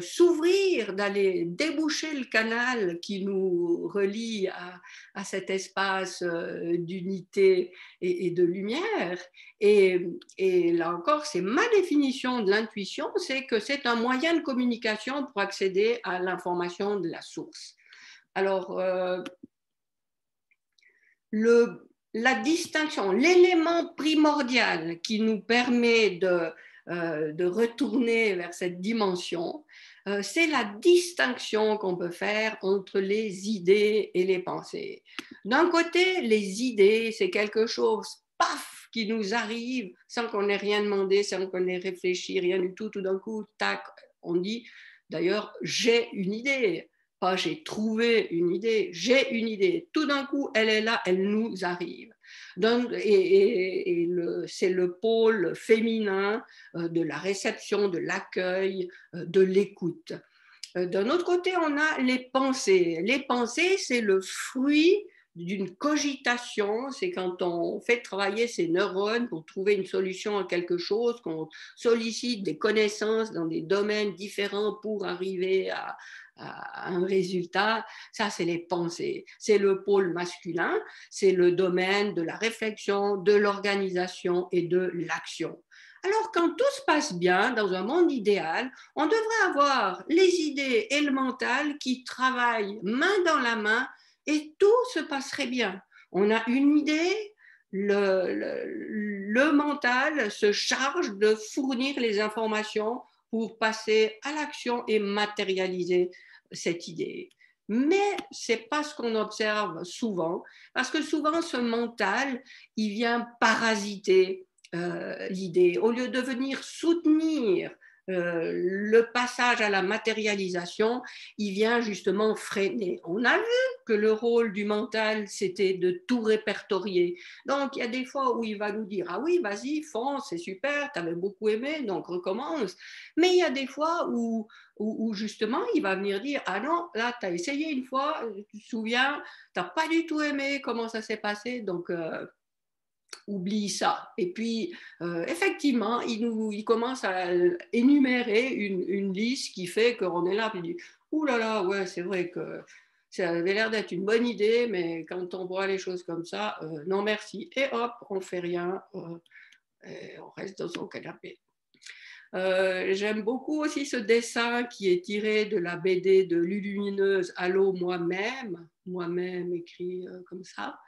S1: s'ouvrir, d'aller déboucher le canal qui nous relie à cet espace d'unité et de lumière. Et là encore, c'est ma définition de l'intuition, c'est que c'est un moyen de communication pour accéder à l'information de la source. Alors, la distinction, l'élément primordial qui nous permet de retourner vers cette dimension, c'est la distinction qu'on peut faire entre les idées et les pensées. D'un côté, les idées, c'est quelque chose, paf, qui nous arrive sans qu'on ait rien demandé, sans qu'on ait réfléchi, rien du tout d'un coup, tac, on dit, d'ailleurs, j'ai une idée. Pas j'ai trouvé une idée, j'ai une idée. Tout d'un coup, elle est là, elle nous arrive. C'est le pôle féminin de la réception, de l'accueil, de l'écoute. D'un autre côté, on a les pensées. Les pensées, c'est le fruit d'une cogitation, c'est quand on fait travailler ses neurones pour trouver une solution à quelque chose, qu'on sollicite des connaissances dans des domaines différents pour arriver à un résultat. Ça, c'est les pensées. C'est le pôle masculin, c'est le domaine de la réflexion, de l'organisation et de l'action. Alors, quand tout se passe bien dans un monde idéal, on devrait avoir les idées et le mental qui travaillent main dans la main et tout se passerait bien. On a une idée, le mental se charge de fournir les informations pour passer à l'action et matérialiser cette idée. Mais ce n'est pas ce qu'on observe souvent, parce que souvent ce mental, il vient parasiter l'idée. Au lieu de venir soutenir le passage à la matérialisation, il vient justement freiner. On a vu que le rôle du mental, c'était de tout répertorier. Donc, il y a des fois où il va nous dire, ah oui, vas-y, fonce, c'est super, tu avais beaucoup aimé, donc recommence. Mais il y a des fois où justement, il va venir dire, ah non, là, tu as essayé une fois, tu te souviens, tu n'as pas du tout aimé comment ça s'est passé, donc oublie ça. Et puis, effectivement, il commence à énumérer une liste qui fait qu'on est là, puis il dit, ouh là là, ouais, c'est vrai que ça avait l'air d'être une bonne idée, mais quand on voit les choses comme ça, non merci. Et hop, on fait rien, et on reste dans son canapé. J'aime beaucoup aussi ce dessin qui est tiré de la BD de Lulumineuse Allô moi-même, moi-même écrit comme ça.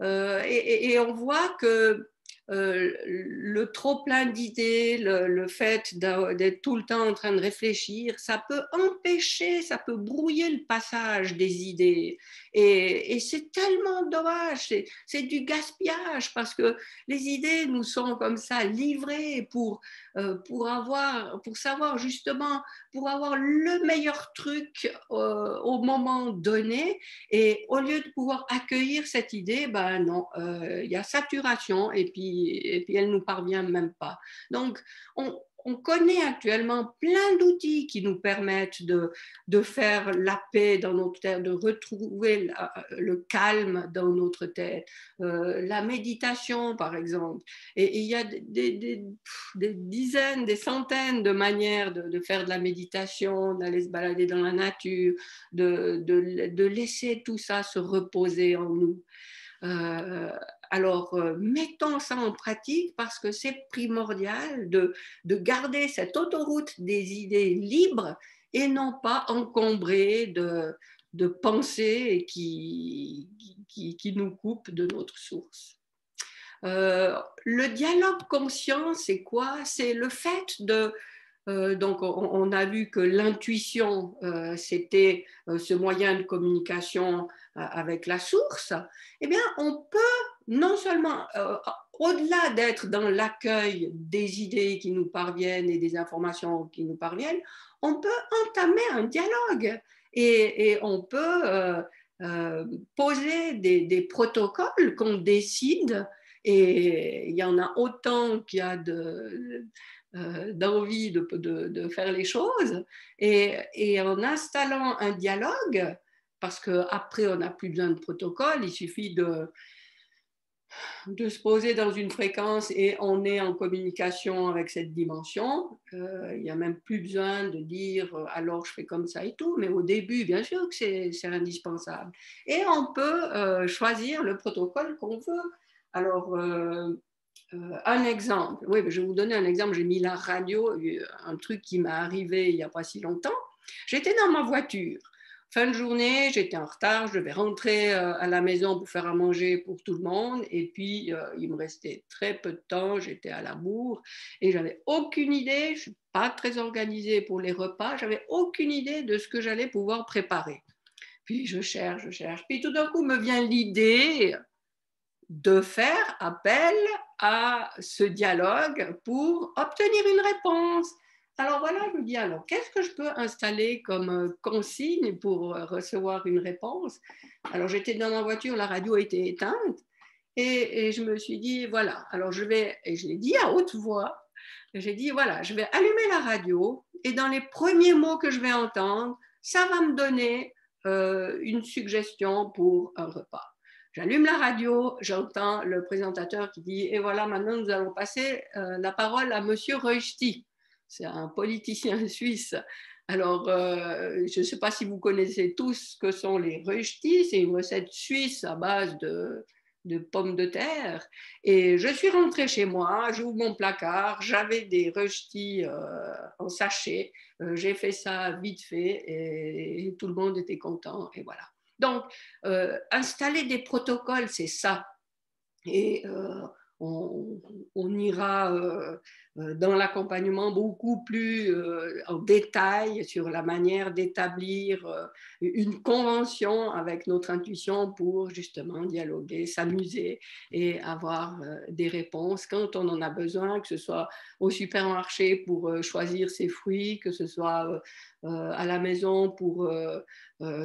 S1: Et on voit que le trop plein d'idées, le fait d'être tout le temps en train de réfléchir, ça peut empêcher, ça peut brouiller le passage des idées. Et c'est tellement dommage, c'est du gaspillage parce que les idées nous sont comme ça livrées pour savoir justement, pour avoir le meilleur truc au moment donné. Et au lieu de pouvoir accueillir cette idée, ben non, il y a saturation et puis elle ne nous parvient même pas. Donc, on connaît actuellement plein d'outils qui nous permettent de faire la paix dans notre tête, de retrouver le calme dans notre tête. La méditation, par exemple. Et il y a des dizaines, des centaines de manières de faire de la méditation, d'aller se balader dans la nature, de laisser tout ça se reposer en nous. Alors, mettons ça en pratique parce que c'est primordial de garder cette autoroute des idées libres et non pas encombrée de pensées qui nous coupent de notre source. Le dialogue conscient, c'est quoi? C'est le fait de... donc, on a vu que l'intuition, c'était ce moyen de communication avec la source. Eh bien, on peut non seulement, au-delà d'être dans l'accueil des idées qui nous parviennent et des informations qui nous parviennent, on peut entamer un dialogue et on peut poser des protocoles qu'on décide. Et il y en a autant qu'il y a d'envie de faire les choses. Et en installant un dialogue, parce qu'après, on n'a plus besoin de protocole, il suffit de se poser dans une fréquence et on est en communication avec cette dimension. Il n'y a même plus besoin de dire alors je fais comme ça et tout, mais au début, bien sûr que c'est indispensable. Et on peut choisir le protocole qu'on veut. Alors, un exemple, oui, je vais vous donner un exemple. J'ai mis la radio, un truc qui m'est arrivé il n'y a pas si longtemps. J'étais dans ma voiture. Fin de journée, j'étais en retard, je devais rentrer à la maison pour faire à manger pour tout le monde. Et puis, il me restait très peu de temps, j'étais à la bourre et j'avais aucune idée, je ne suis pas très organisée pour les repas, j'avais aucune idée de ce que j'allais pouvoir préparer. Puis je cherche. Puis tout d'un coup me vient l'idée de faire appel à ce dialogue pour obtenir une réponse. Alors voilà, je me dis, alors qu'est-ce que je peux installer comme consigne pour recevoir une réponse? Alors j'étais dans ma voiture, la radio était éteinte et je me suis dit, voilà, alors je vais, et je l'ai dit à haute voix, j'ai dit, voilà, je vais allumer la radio et dans les premiers mots que je vais entendre, ça va me donner une suggestion pour un repas. J'allume la radio, j'entends le présentateur qui dit « Et voilà, maintenant nous allons passer la parole à Monsieur Rösti ». C'est un politicien suisse. Alors, je ne sais pas si vous connaissez tous ce que sont les Rösti, c'est une recette suisse à base de pommes de terre. Et je suis rentrée chez moi, j'ouvre mon placard, j'avais des Rösti en sachet. J'ai fait ça vite fait et tout le monde était content. Et voilà. Donc, installer des protocoles, c'est ça. Et on ira dans l'accompagnement beaucoup plus en détail sur la manière d'établir une convention avec notre intuition pour justement dialoguer, s'amuser et avoir des réponses quand on en a besoin, que ce soit au supermarché pour choisir ses fruits, que ce soit à la maison pour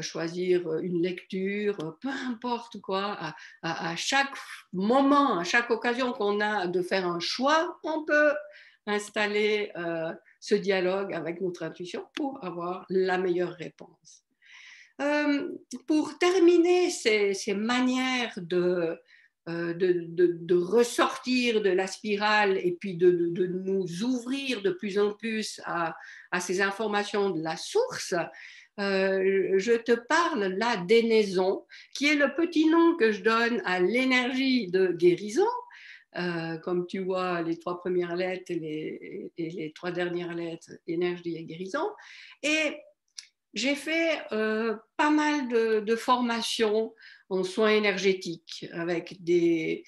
S1: choisir une lecture, peu importe quoi, à chaque moment, à chaque occasion qu'on a de faire un choix, on peut installer ce dialogue avec notre intuition pour avoir la meilleure réponse. Pour terminer ces manières de ressortir de la spirale et puis de nous ouvrir de plus en plus à ces informations de la source, je te parle là d'énaison, qui est le petit nom que je donne à l'énergie de guérison. Comme tu vois, les 3 premières lettres et les 3 dernières lettres, énergie et guérison. Et j'ai fait pas mal de formations en soins énergétiques avec des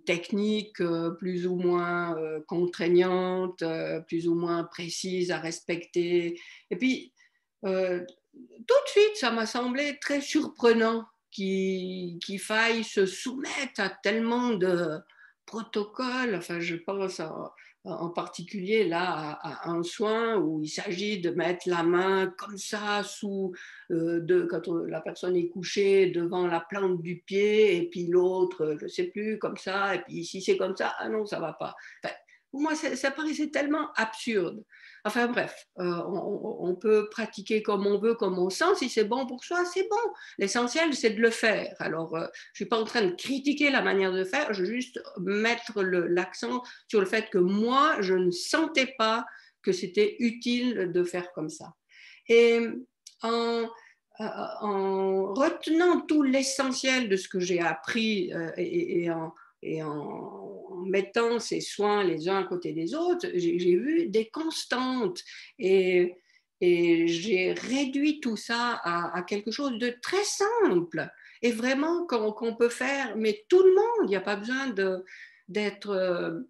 S1: techniques plus ou moins contraignantes, plus ou moins précises à respecter. Et puis, tout de suite, ça m'a semblé très surprenant qu'il faille se soumettre à tellement de protocoles. Enfin, je pense en particulier là à un soin où il s'agit de mettre la main comme ça quand la personne est couchée devant la plante du pied et puis l'autre, je ne sais plus, comme ça, et puis si c'est comme ça, ah non, ça ne va pas. Enfin, pour moi, ça paraissait tellement absurde. Enfin bref, on peut pratiquer comme on veut, comme on sent. Si c'est bon pour soi, c'est bon. L'essentiel, c'est de le faire. Alors, je ne suis pas en train de critiquer la manière de faire, je veux juste mettre l'accent sur le fait que moi, je ne sentais pas que c'était utile de faire comme ça. Et en retenant tout l'essentiel de ce que j'ai appris et en mettant ces soins les uns à côté des autres, j'ai vu des constantes et j'ai réduit tout ça à quelque chose de très simple. et vraiment qu'on peut faire, mais tout le monde, il n'y a pas besoin d'être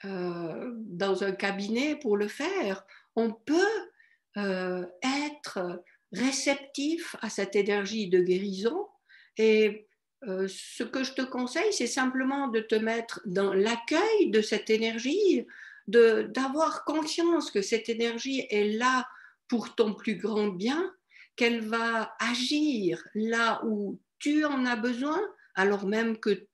S1: dans un cabinet pour le faire. On peut être réceptif à cette énergie de guérison et ce que je te conseille, c'est simplement de te mettre dans l'accueil de cette énergie, d'avoir conscience que cette énergie est là pour ton plus grand bien, qu'elle va agir là où tu en as besoin, alors même que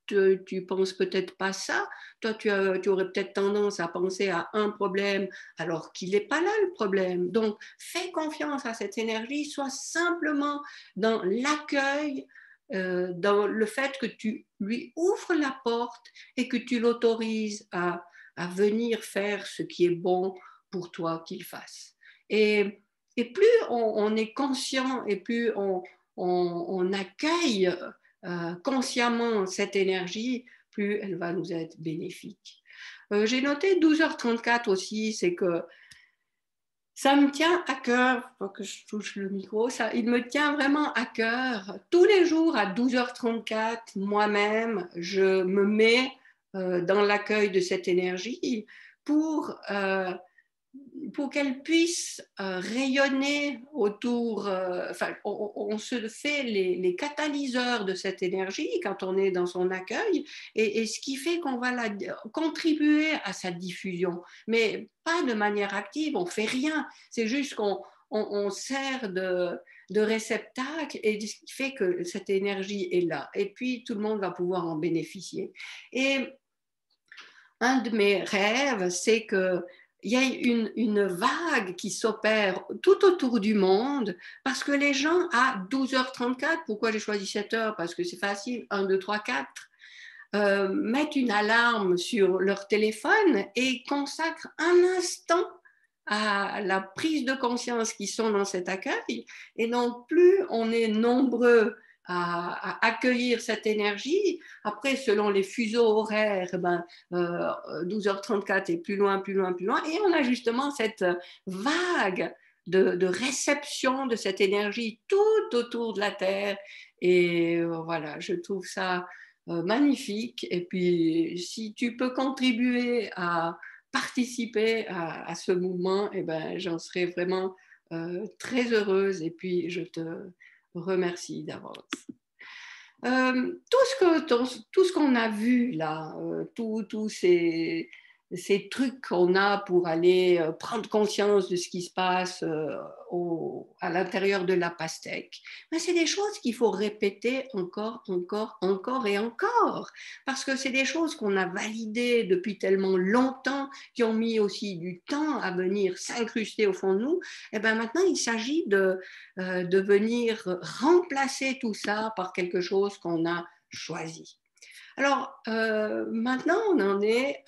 S1: tu penses peut-être pas ça. Toi, tu aurais peut-être tendance à penser à un problème alors qu'il n'est pas là le problème. Donc, fais confiance à cette énergie, sois simplement dans l'accueil, dans le fait que tu lui ouvres la porte et que tu l'autorises à venir faire ce qui est bon pour toi qu'il fasse. Et plus on est conscient et plus on accueille consciemment cette énergie, plus elle va nous être bénéfique. J'ai noté 12h34 aussi, c'est que ça me tient à cœur, il faut que je touche le micro, il me tient vraiment à cœur. Tous les jours à 12h34, moi-même, je me mets dans l'accueil de cette énergie pour qu'elle puisse rayonner autour, on se fait les catalyseurs de cette énergie quand on est dans son accueil, et ce qui fait qu'on va contribuer à sa diffusion, mais pas de manière active, on fait rien, c'est juste qu'on sert de réceptacle, et ce qui fait que cette énergie est là, et puis tout le monde va pouvoir en bénéficier. Et un de mes rêves, c'est que il y a une vague qui s'opère tout autour du monde parce que les gens à 12h34, pourquoi j'ai choisi 7 heures? Parce que c'est facile, 1, 2, 3, 4, mettent une alarme sur leur téléphone et consacrent un instant à la prise de conscience qui sont dans cet accueil. Et donc, plus on est nombreux à accueillir cette énergie, après, selon les fuseaux horaires, 12h34 est plus loin, plus loin, plus loin, et on a justement cette vague de réception de cette énergie tout autour de la Terre. Et voilà, je trouve ça magnifique. Et puis, si tu peux contribuer à participer à ce mouvement, eh ben, j'en serais vraiment très heureuse, et puis je te remercie d'avance. Tout ce qu'on a vu là, tous ces trucs qu'on a pour aller prendre conscience de ce qui se passe à l'intérieur de la pastèque, ben c'est des choses qu'il faut répéter encore, encore, encore et encore, parce que c'est des choses qu'on a validées depuis tellement longtemps, qui ont mis aussi du temps à venir s'incruster au fond de nous. Et ben maintenant, il s'agit de venir remplacer tout ça par quelque chose qu'on a choisi. Alors, maintenant, on en est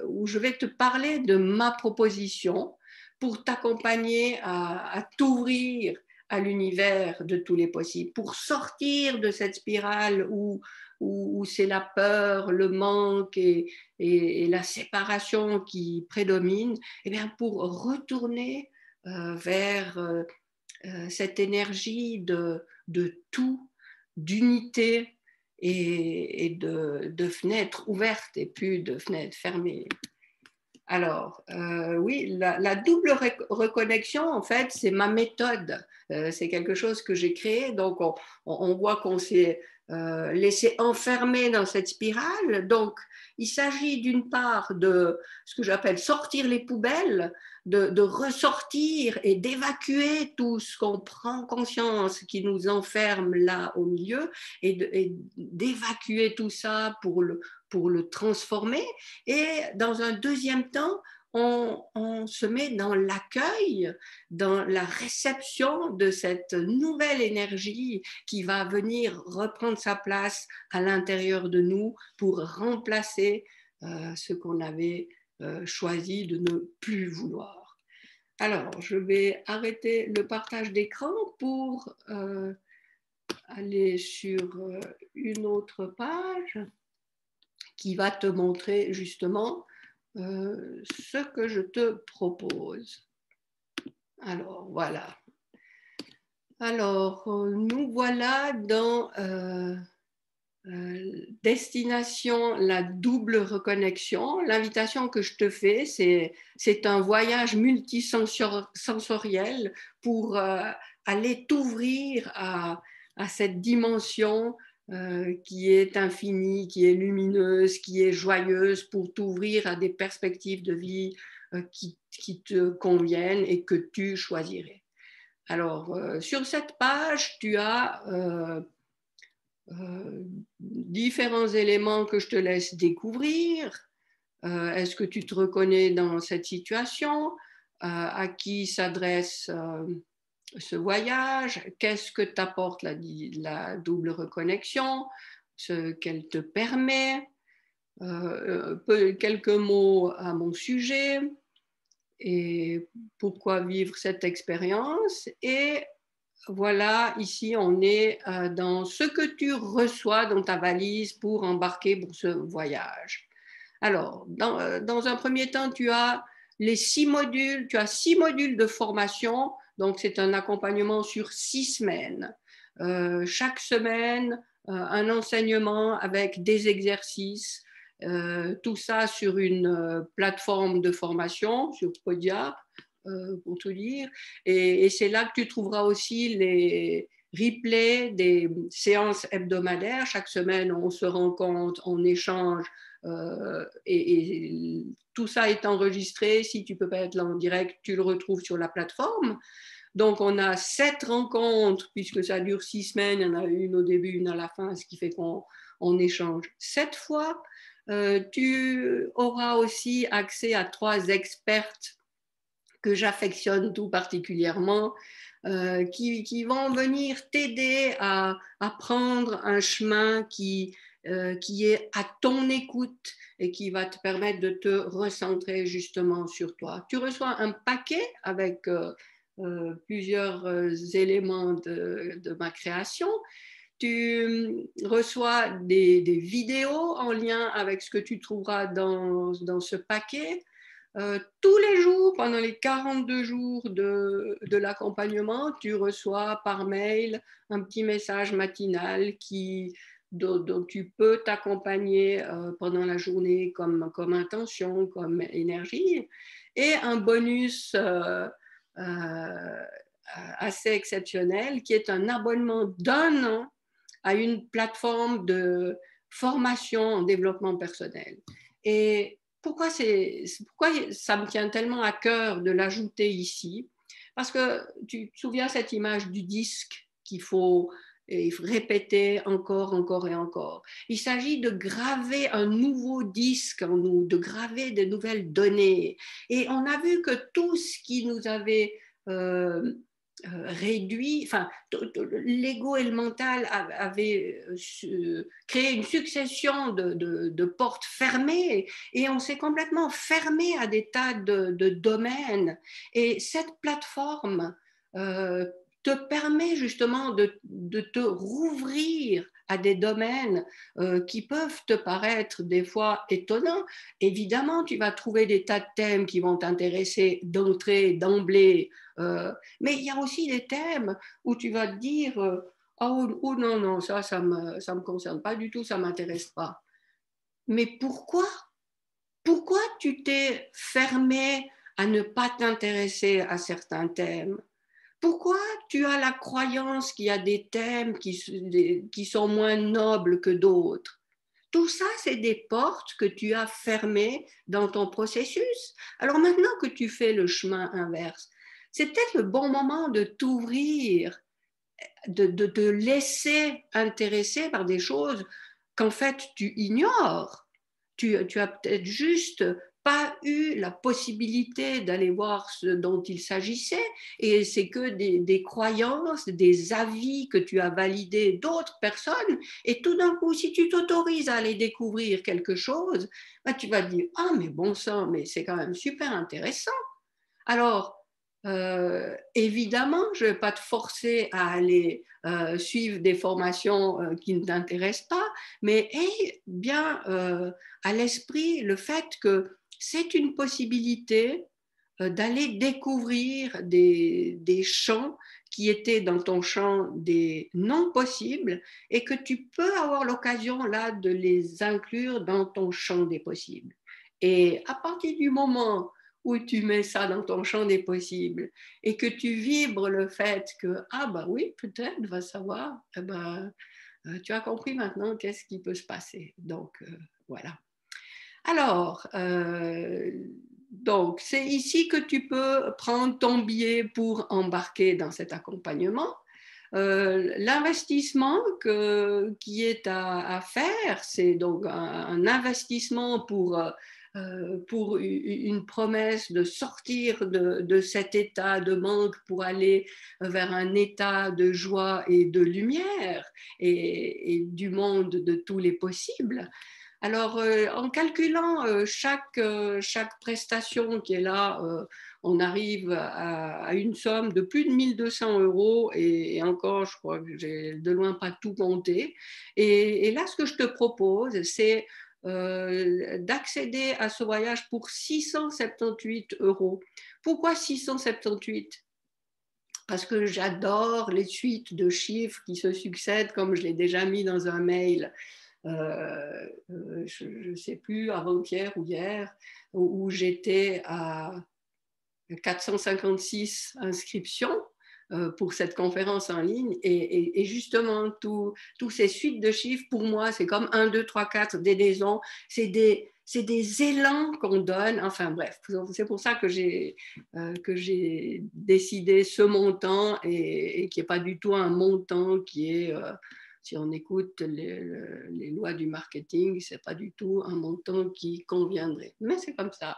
S1: où je vais te parler de ma proposition pour t'accompagner à t'ouvrir à l'univers de tous les possibles, pour sortir de cette spirale où c'est la peur, le manque et la séparation qui prédominent, et bien pour retourner vers cette énergie de tout, d'unité et de fenêtres ouvertes et plus de fenêtres fermées. Alors, oui, la double reconnexion, en fait, c'est ma méthode. C'est quelque chose que j'ai créé. Donc, on voit qu'on s'est laissé enfermer dans cette spirale. Donc, il s'agit d'une part de ce que j'appelle sortir les poubelles, de ressortir et d'évacuer tout ce qu'on prend conscience qui nous enferme là au milieu, et d'évacuer tout ça pour le transformer. Et dans un deuxième temps, on se met dans l'accueil, dans la réception de cette nouvelle énergie qui va venir reprendre sa place à l'intérieur de nous pour remplacer ce qu'on avait choisi de ne plus vouloir. Alors, je vais arrêter le partage d'écran pour aller sur une autre page qui va te montrer justement ce que je te propose. Alors, voilà. Alors, nous voilà dans destination la double reconnexion. L'invitation que je te fais, c'est un voyage multisensoriel pour aller t'ouvrir à cette dimension qui est infinie, qui est lumineuse, qui est joyeuse, pour t'ouvrir à des perspectives de vie qui te conviennent et que tu choisirais. Alors, sur cette page, tu as différents éléments que je te laisse découvrir. Est-ce que tu te reconnais dans cette situation? À qui s'adresse ce voyage? Qu'est-ce que t'apporte la double reconnexion? Ce qu'elle te permet? Quelques mots à mon sujet et pourquoi vivre cette expérience. Et voilà, ici, on est dans ce que tu reçois dans ta valise pour embarquer pour ce voyage. Alors, dans un premier temps, tu as les 6 modules. Tu as 6 modules de formation. Donc, c'est un accompagnement sur 6 semaines. Chaque semaine, un enseignement avec des exercices. Tout ça sur une plateforme de formation, sur Podia, pour tout dire. Et c'est là que tu trouveras aussi les replays des séances hebdomadaires. Chaque semaine, on se rencontre, on échange et tout ça est enregistré. Si tu ne peux pas être là en direct, tu le retrouves sur la plateforme. Donc, on a 7 rencontres, puisque ça dure 6 semaines. Il y en a une au début, une à la fin, ce qui fait qu'on échange 7 fois. Tu auras aussi accès à 3 expertes que j'affectionne tout particulièrement, qui vont venir t'aider à prendre un chemin qui est à ton écoute et qui va te permettre de te recentrer justement sur toi. Tu reçois un paquet avec plusieurs éléments de ma création. Tu reçois des vidéos en lien avec ce que tu trouveras dans ce paquet. Tous les jours, pendant les 42 jours de l'accompagnement, tu reçois par mail un petit message matinal dont tu peux t'accompagner pendant la journée comme intention, comme énergie, et un bonus assez exceptionnel qui est un abonnement d'un an à une plateforme de formation en développement personnel. Et pourquoi ça me tient tellement à cœur de l'ajouter ici? Parce que tu te souviens cette image du disque qu'il faut répéter encore, encore et encore. Il s'agit de graver un nouveau disque en nous, de graver de nouvelles données. Et on a vu que tout ce qui nous avait réduit, enfin, l'ego et le mental avaient créé une succession de portes fermées et on s'est complètement fermé à des tas de domaines. Et cette plateforme te permet justement de te rouvrir à des domaines qui peuvent te paraître des fois étonnants. Évidemment, tu vas trouver des tas de thèmes qui vont t'intéresser d'entrée, d'emblée, mais il y a aussi des thèmes où tu vas te dire oh non, non, ça me concerne pas du tout, ça m'intéresse pas. Mais pourquoi tu t'es fermé à ne pas t'intéresser à certains thèmes? Pourquoi tu as la croyance qu'il y a des thèmes qui sont moins nobles que d'autres? Tout ça, c'est des portes que tu as fermées dans ton processus. Alors maintenant que tu fais le chemin inverse, c'est peut-être le bon moment de t'ouvrir, de te laisser intéresser par des choses qu'en fait tu ignores. Tu as peut-être juste pas eu la possibilité d'aller voir ce dont il s'agissait et c'est que des croyances, des avis que tu as validés d'autres personnes et tout d'un coup, si tu t'autorises à aller découvrir quelque chose, bah, tu vas te dire « Ah, mais bon sang, mais c'est quand même super intéressant ». Alors, évidemment, je ne vais pas te forcer à aller suivre des formations qui ne t'intéressent pas, mais aie bien à l'esprit le fait que c'est une possibilité d'aller découvrir des champs qui étaient dans ton champ des non possibles et que tu peux avoir l'occasion là de les inclure dans ton champ des possibles. Et à partir du moment où tu mets ça dans ton champ des possibles et que tu vibres le fait que, ah bah oui, peut-être, va savoir, eh ben, tu as compris maintenant qu'est-ce qui peut se passer. Donc, voilà. Alors, donc, c'est ici que tu peux prendre ton billet pour embarquer dans cet accompagnement. L'investissement qui est à faire, c'est donc un investissement pour une promesse de sortir de cet état de manque pour aller vers un état de joie et de lumière et du monde de tous les possibles. Alors, en calculant chaque prestation qui est là, on arrive à une somme de plus de 1200 euros et encore, je crois que j'ai de loin pas tout compté. Et là, ce que je te propose, c'est d'accéder à ce voyage pour 678 euros. Pourquoi 678 ? Parce que j'adore les suites de chiffres qui se succèdent, comme je l'ai déjà mis dans un mail. Je ne sais plus, avant-hier ou hier, où j'étais à 456 inscriptions pour cette conférence en ligne. Et justement, tous ces suites de chiffres, pour moi, c'est comme 1, 2, 3, 4 déliaisons. C'est des élans qu'on donne. Enfin bref, c'est pour ça que j'ai décidé ce montant et qui n'est pas du tout un montant qui est... si on écoute les lois du marketing, ce n'est pas du tout un montant qui conviendrait. Mais c'est comme ça.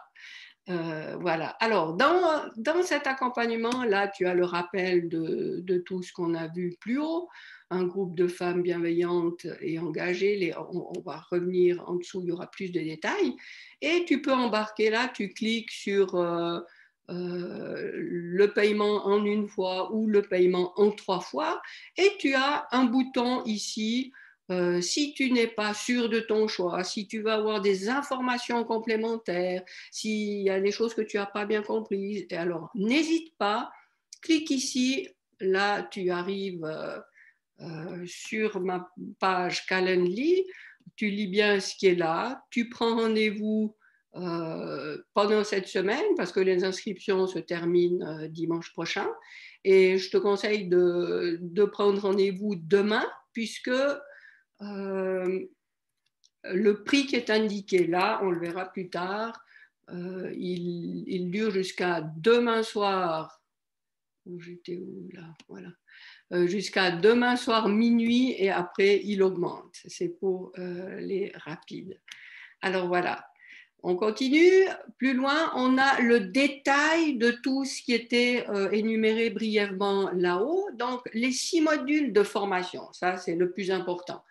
S1: Voilà. Alors, dans cet accompagnement-là, tu as le rappel de tout ce qu'on a vu plus haut, un groupe de femmes bienveillantes et engagées. On va revenir en dessous, il y aura plus de détails. Et tu peux embarquer là, tu cliques sur le paiement en une fois ou le paiement en 3 fois et tu as un bouton ici. Si tu n'es pas sûr de ton choix, si tu veux avoir des informations complémentaires, s'il y a des choses que tu n'as pas bien comprises, et alors n'hésite pas, clique ici, là tu arrives sur ma page Calendly, tu lis bien ce qui est là, tu prends rendez-vous pendant cette semaine parce que les inscriptions se terminent dimanche prochain et je te conseille de prendre rendez-vous demain puisque le prix qui est indiqué là, on le verra plus tard, il dure jusqu'à demain soir. J'étais où là? Voilà. Jusqu'à demain soir minuit et après il augmente. C'est pour les rapides. Alors voilà. On continue. Plus loin, on a le détail de tout ce qui était énuméré brièvement là-haut. Donc, les 6 modules de formation, ça c'est le plus important.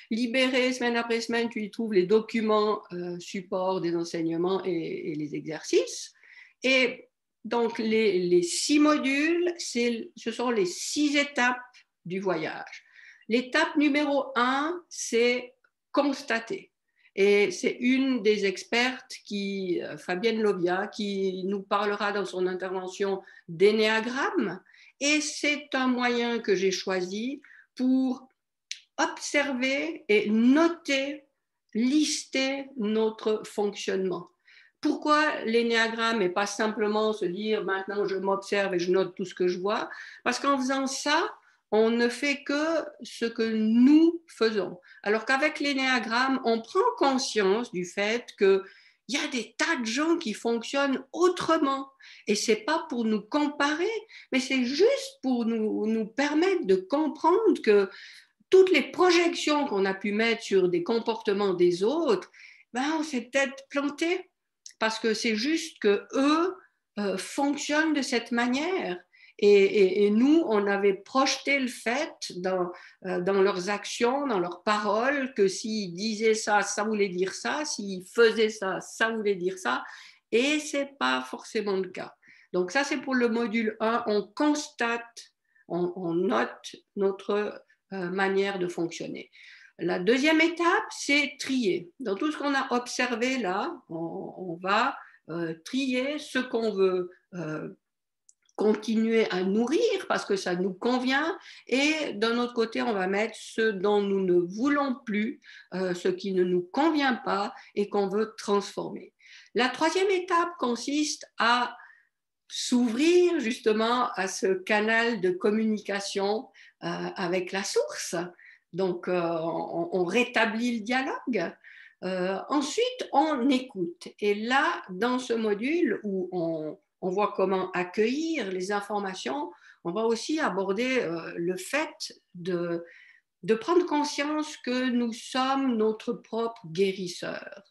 S1: Libéré, semaine après semaine, tu y trouves les documents support des enseignements et les exercices. Et donc, les 6 modules, ce sont les 6 étapes du voyage. L'étape numéro 1, c'est constater. Et c'est une des expertes, Fabienne Lovia, qui nous parlera dans son intervention d'énéagramme. Et c'est un moyen que j'ai choisi pour observer et noter, lister notre fonctionnement. Pourquoi l'énéagramme et pas simplement se dire maintenant je m'observe et je note tout ce que je vois? Parce qu'en faisant ça, on ne fait que ce que nous faisons. Alors qu'avec l'énéagramme, on prend conscience du fait qu'il y a des tas de gens qui fonctionnent autrement. Et ce n'est pas pour nous comparer, mais c'est juste pour nous permettre de comprendre que toutes les projections qu'on a pu mettre sur des comportements des autres, ben, on s'est peut-être planté parce que c'est juste que eux fonctionnent de cette manière. Et nous, on avait projeté le fait dans leurs actions, dans leurs paroles, que s'ils disaient ça, ça voulait dire ça, s'ils faisaient ça, ça voulait dire ça, et ce n'est pas forcément le cas. Donc ça, c'est pour le module 1, on constate, on note notre manière de fonctionner. La deuxième étape, c'est trier. Dans tout ce qu'on a observé là, on va trier ce qu'on veut continuer à nourrir parce que ça nous convient, et d'un autre côté, on va mettre ce dont nous ne voulons plus, ce qui ne nous convient pas et qu'on veut transformer. La troisième étape consiste à s'ouvrir justement à ce canal de communication avec la source. Donc, on rétablit le dialogue. Ensuite, on écoute. Et là, dans ce module où on voit comment accueillir les informations, on va aussi aborder le fait de prendre conscience que nous sommes notre propre guérisseur.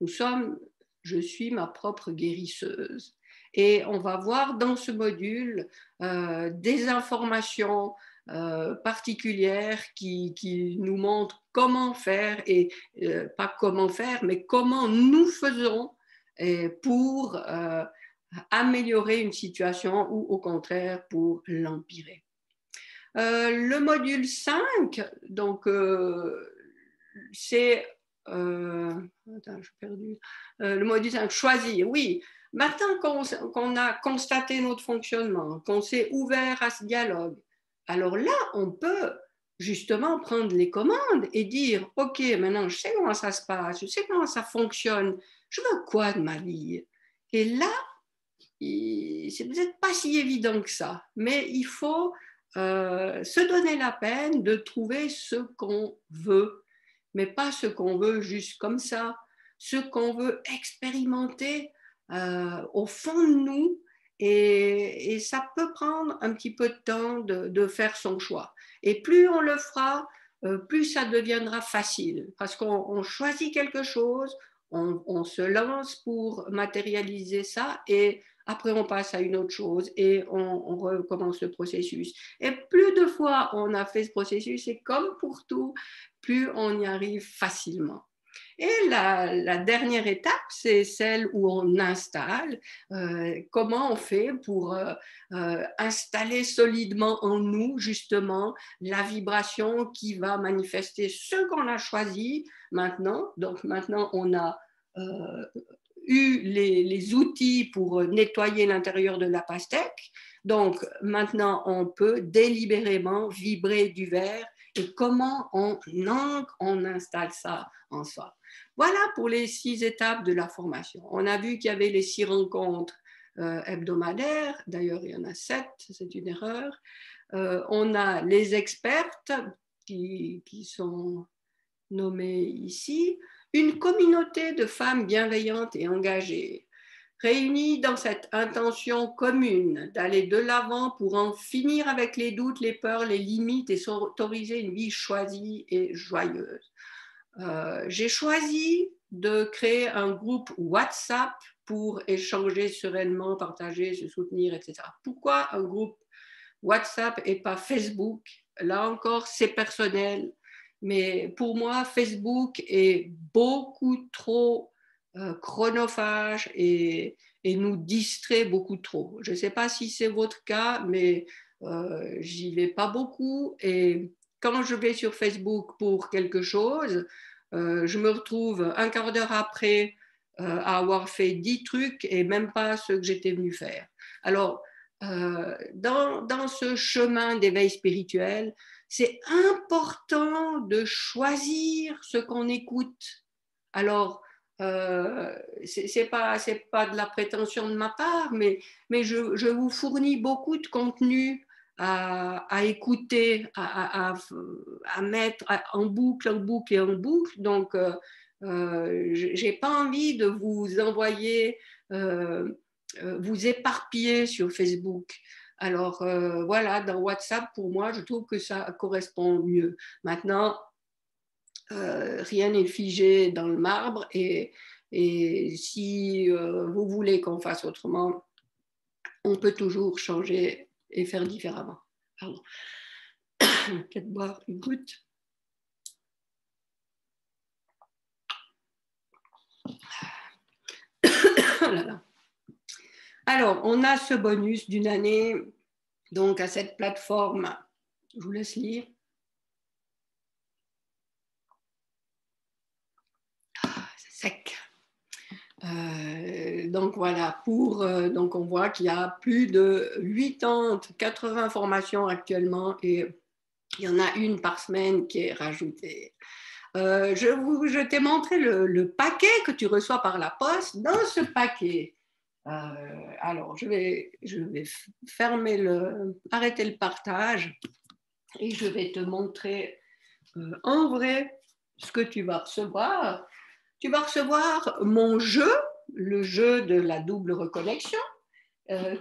S1: Je suis ma propre guérisseuse. Et on va voir dans ce module des informations particulières qui nous montrent comment faire, et pas comment faire, mais comment nous faisons pour améliorer une situation ou au contraire pour l'empirer. Le module 5, donc c'est attends, je suis perdue. Le module 5, choisir, oui. Maintenant qu'on a constaté notre fonctionnement, qu'on s'est ouvert à ce dialogue, alors là, on peut justement prendre les commandes et dire, OK, maintenant, je sais comment ça se passe, je sais comment ça fonctionne, je veux quoi de ma vie? Et là, c'est peut-être pas si évident que ça, mais il faut se donner la peine de trouver ce qu'on veut, mais pas ce qu'on veut juste comme ça, ce qu'on veut expérimenter au fond de nous, et ça peut prendre un petit peu de temps de faire son choix. Et plus on le fera, plus ça deviendra facile, parce qu'on choisit quelque chose, on se lance pour matérialiser ça, et après on passe à une autre chose et on recommence le processus. Et plus de fois on a fait ce processus, et comme pour tout, plus on y arrive facilement. Et la dernière étape, c'est celle où on installe. Comment on fait pour installer solidement en nous, justement, la vibration qui va manifester ce qu'on a choisi maintenant. Donc maintenant, on a eu les outils pour nettoyer l'intérieur de la pastèque. Donc maintenant, on peut délibérément vibrer du verre. Et comment on installe ça en soi. Voilà pour les 6 étapes de la formation. On a vu qu'il y avait les 6 rencontres hebdomadaires. D'ailleurs, il y en a 7, c'est une erreur. On a les expertes qui sont nommées ici. Une communauté de femmes bienveillantes et engagées, réunies dans cette intention commune d'aller de l'avant pour en finir avec les doutes, les peurs, les limites et s'autoriser une vie choisie et joyeuse. J'ai choisi de créer un groupe WhatsApp pour échanger sereinement, partager, se soutenir, etc. Pourquoi un groupe WhatsApp et pas Facebook? Là encore, c'est personnel. Mais pour moi, Facebook est beaucoup trop chronophage et nous distrait beaucoup trop. Je ne sais pas si c'est votre cas, mais j'y vais pas beaucoup. Et quand je vais sur Facebook pour quelque chose, je me retrouve un quart d'heure après à avoir fait 10 trucs et même pas ce que j'étais venu faire. Alors, dans ce chemin d'éveil spirituel, c'est important de choisir ce qu'on écoute. Alors, c'est pas de la prétention de ma part, mais je vous fournis beaucoup de contenu à écouter, à mettre en boucle, en boucle et en boucle. Donc, j'ai pas envie de vous envoyer, vous éparpiller sur Facebook. Alors voilà, dans WhatsApp, pour moi, je trouve que ça correspond mieux. Maintenant, rien n'est figé dans le marbre, et si vous voulez qu'on fasse autrement, on peut toujours changer et faire différemment. Pardon. Peut-être boire une goutte. Oh là là. Alors, on a ce bonus d'une année, donc à cette plateforme. Je vous laisse lire. C'est sec. Donc voilà, donc on voit qu'il y a plus de 80 formations actuellement et il y en a une par semaine qui est rajoutée. Je t'ai montré le paquet que tu reçois par la poste. Dans ce paquet, alors je vais arrêter le partage et je vais te montrer en vrai ce que tu vas recevoir. Tu vas recevoir mon jeu, le jeu de la double reconnexion,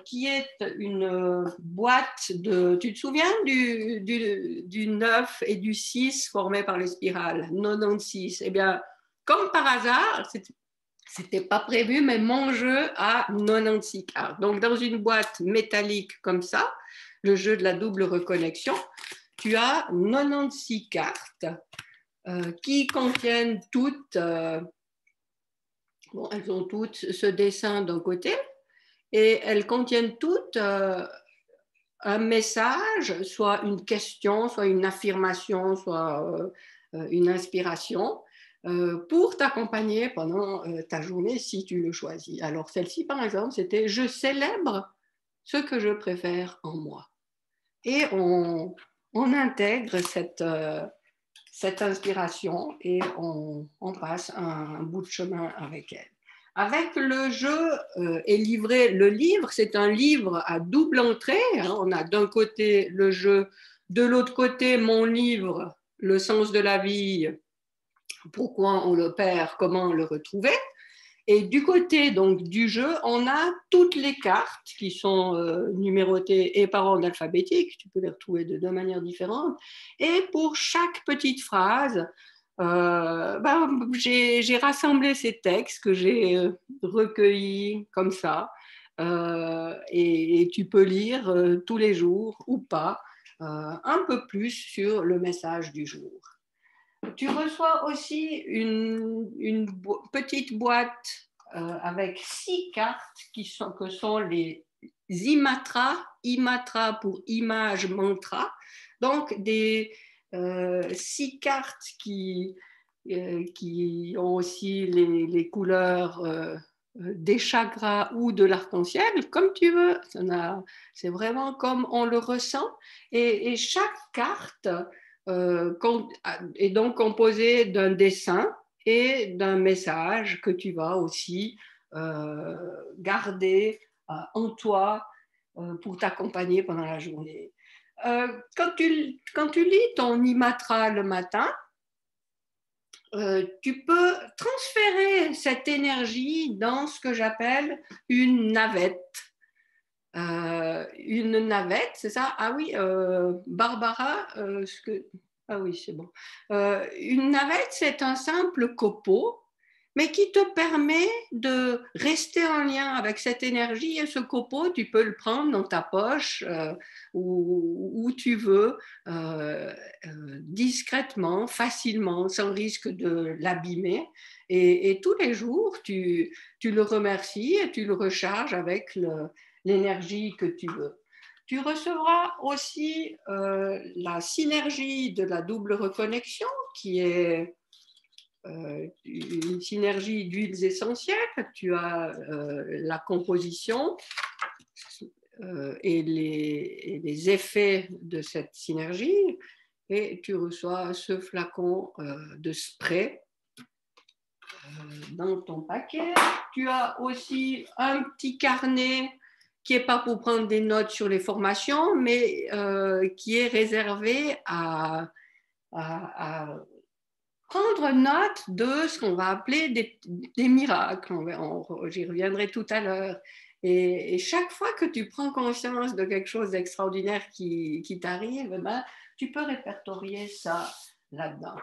S1: qui est une boîte de... Tu te souviens du 9 et du 6 formés par les spirales, 96. Eh bien, comme par hasard, c'était pas prévu, mais mon jeu a 96 cartes. Donc, dans une boîte métallique comme ça, le jeu de la double reconnexion, tu as 96 cartes qui contiennent toutes... bon, elles ont toutes ce dessin d'un côté et elles contiennent toutes un message, soit une question, soit une affirmation, soit une inspiration, pour t'accompagner pendant ta journée si tu le choisis. Alors celle-ci, par exemple, c'était « Je célèbre ce que je préfère en moi ». Et on intègre cette inspiration et on passe un bout de chemin avec elle. Avec le jeu est livré le livre, c'est un livre à double entrée. Hein, on a d'un côté le jeu, de l'autre côté mon livre, Le sens de la vie, pourquoi on le perd, comment le retrouver. Et du côté donc, du jeu, on a toutes les cartes qui sont numérotées et par ordre alphabétique. Tu peux les retrouver de deux manières différentes. Et pour chaque petite phrase, j'ai rassemblé ces textes que j'ai recueillis comme ça. Et tu peux lire tous les jours ou pas un peu plus sur le message du jour. Tu reçois aussi une petite boîte avec 6 cartes que sont les Imatra pour image mantra, donc des 6 cartes qui ont aussi les couleurs des chakras ou de l'arc-en-ciel, comme tu veux. C'est vraiment comme on le ressent. Et chaque carte est donc composée d'un dessin et d'un message que tu vas aussi garder en toi pour t'accompagner pendant la journée. Quand tu lis ton Imatra le matin, tu peux transférer cette énergie dans ce que j'appelle une navette. Une navette, c'est ça? Ah oui, Barbara, ah oui, c'est bon. Une navette, c'est un simple copeau, mais qui te permet de rester en lien avec cette énergie. Et ce copeau, tu peux le prendre dans ta poche où tu veux, discrètement, facilement, sans risque de l'abîmer. Et tous les jours, tu le remercies et tu le recharges avec l'énergie que tu veux. Tu recevras aussi la synergie de la double reconnexion, qui est une synergie d'huiles essentielles. Tu as la composition et les effets de cette synergie, et tu reçois ce flacon de spray dans ton paquet. Tu as aussi un petit carnet qui n'est pas pour prendre des notes sur les formations, mais qui est réservé à prendre note de ce qu'on va appeler des miracles. J'y reviendrai tout à l'heure. Et chaque fois que tu prends conscience de quelque chose d'extraordinaire qui t'arrive, tu peux répertorier ça là-dedans.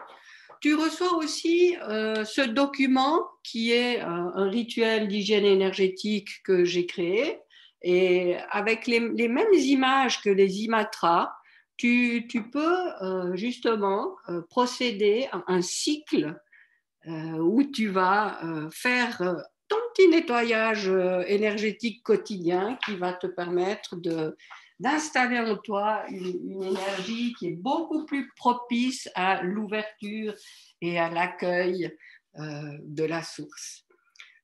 S1: Tu reçois aussi ce document qui est un rituel d'hygiène énergétique que j'ai créé, et avec les mêmes images que les imatras, tu peux justement procéder à un cycle où tu vas faire ton petit nettoyage énergétique quotidien qui va te permettre d'installer en toi une énergie qui est beaucoup plus propice à l'ouverture et à l'accueil de la source.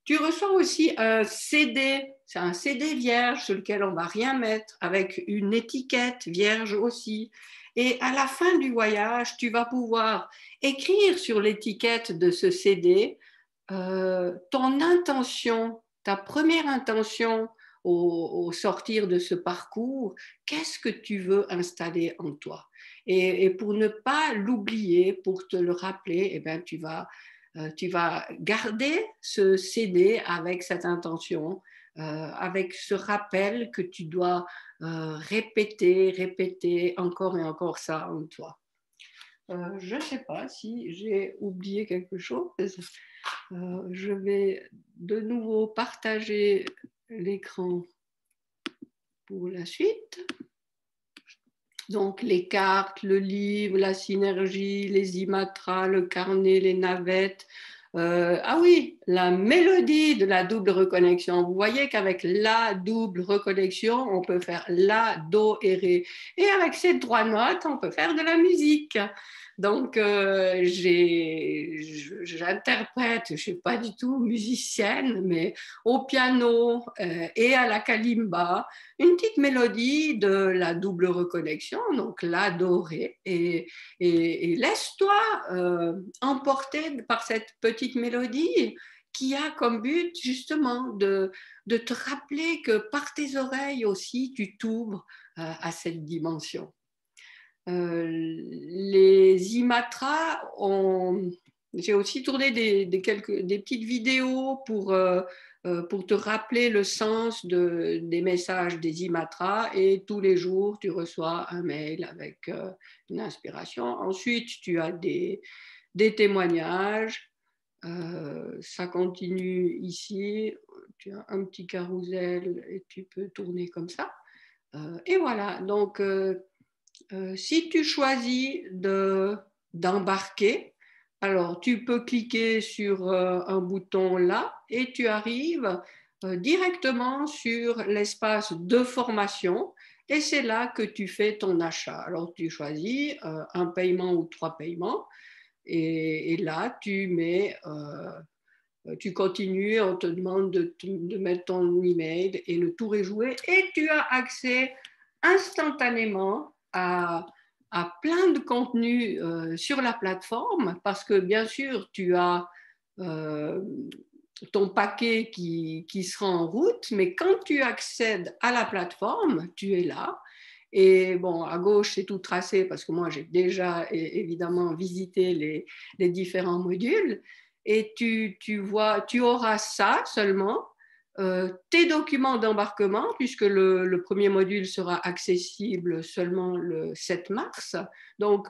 S1: Tu reçois aussi un CD, c'est un CD vierge sur lequel on ne va rien mettre, avec une étiquette vierge aussi. Et à la fin du voyage, tu vas pouvoir écrire sur l'étiquette de ce CD ton intention, ta première intention au sortir de ce parcours, qu'est-ce que tu veux installer en toi. Et pour ne pas l'oublier, pour te le rappeler, eh ben, tu vas garder ce CD avec cette intention, avec ce rappel que tu dois répéter, répéter encore et encore ça en toi. Je ne sais pas si j'ai oublié quelque chose. Je vais de nouveau partager l'écran pour la suite. Donc les cartes, le livre, la synergie, les imatras, le carnet, les navettes. Ah oui, la mélodie de la double reconnexion. Vous voyez qu'avec la double reconnexion, on peut faire la, do et ré. Et avec ces 3 notes, on peut faire de la musique. Donc, j'interprète, je ne suis pas du tout musicienne, mais au piano et à la kalimba, une petite mélodie de la double reconnexion, donc la, do, ré, et laisse-toi emporter par cette petite mélodie qui a comme but justement de te rappeler que par tes oreilles aussi, tu t'ouvres à cette dimension. Les imatras, j'ai aussi tourné des petites vidéos pour te rappeler le sens des messages des imatras, et tous les jours tu reçois un mail avec une inspiration. Ensuite tu as des témoignages, ça continue ici, tu as un petit carrousel et tu peux tourner comme ça, et voilà. Donc si tu choisis d'embarquer, alors tu peux cliquer sur un bouton là et tu arrives directement sur l'espace de formation, et c'est là que tu fais ton achat. Alors tu choisis un paiement ou 3 paiements, et là tu continues, on te demande de mettre ton email et le tour est joué, et tu as accès instantanément à plein de contenus sur la plateforme, parce que bien sûr tu as euh, ton paquet qui sera en route, mais quand tu accèdes à la plateforme, tu es là. Et bon, à gauche, c'est tout tracé parce que moi, j'ai déjà évidemment visité les différents modules. Et tu auras ça seulement, tes documents d'embarquement, puisque le premier module sera accessible seulement le 7 mars. Donc,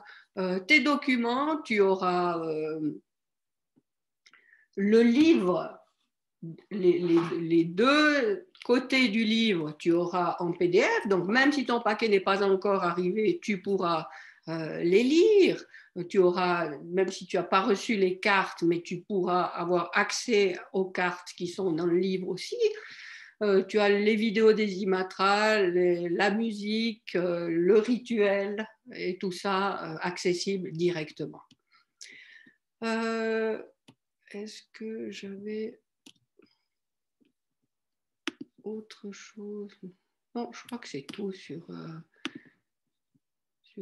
S1: tes documents, tu auras le livre, les 2 côtés du livre, tu auras en PDF. Donc, même si ton paquet n'est pas encore arrivé, tu pourras les lire. Tu auras, même si tu n'as pas reçu les cartes, mais tu pourras avoir accès aux cartes qui sont dans le livre aussi. Tu as les vidéos des imatras, la musique, le rituel, et tout ça accessible directement. Est-ce que j'avais autre chose? Non, je crois que c'est tout sur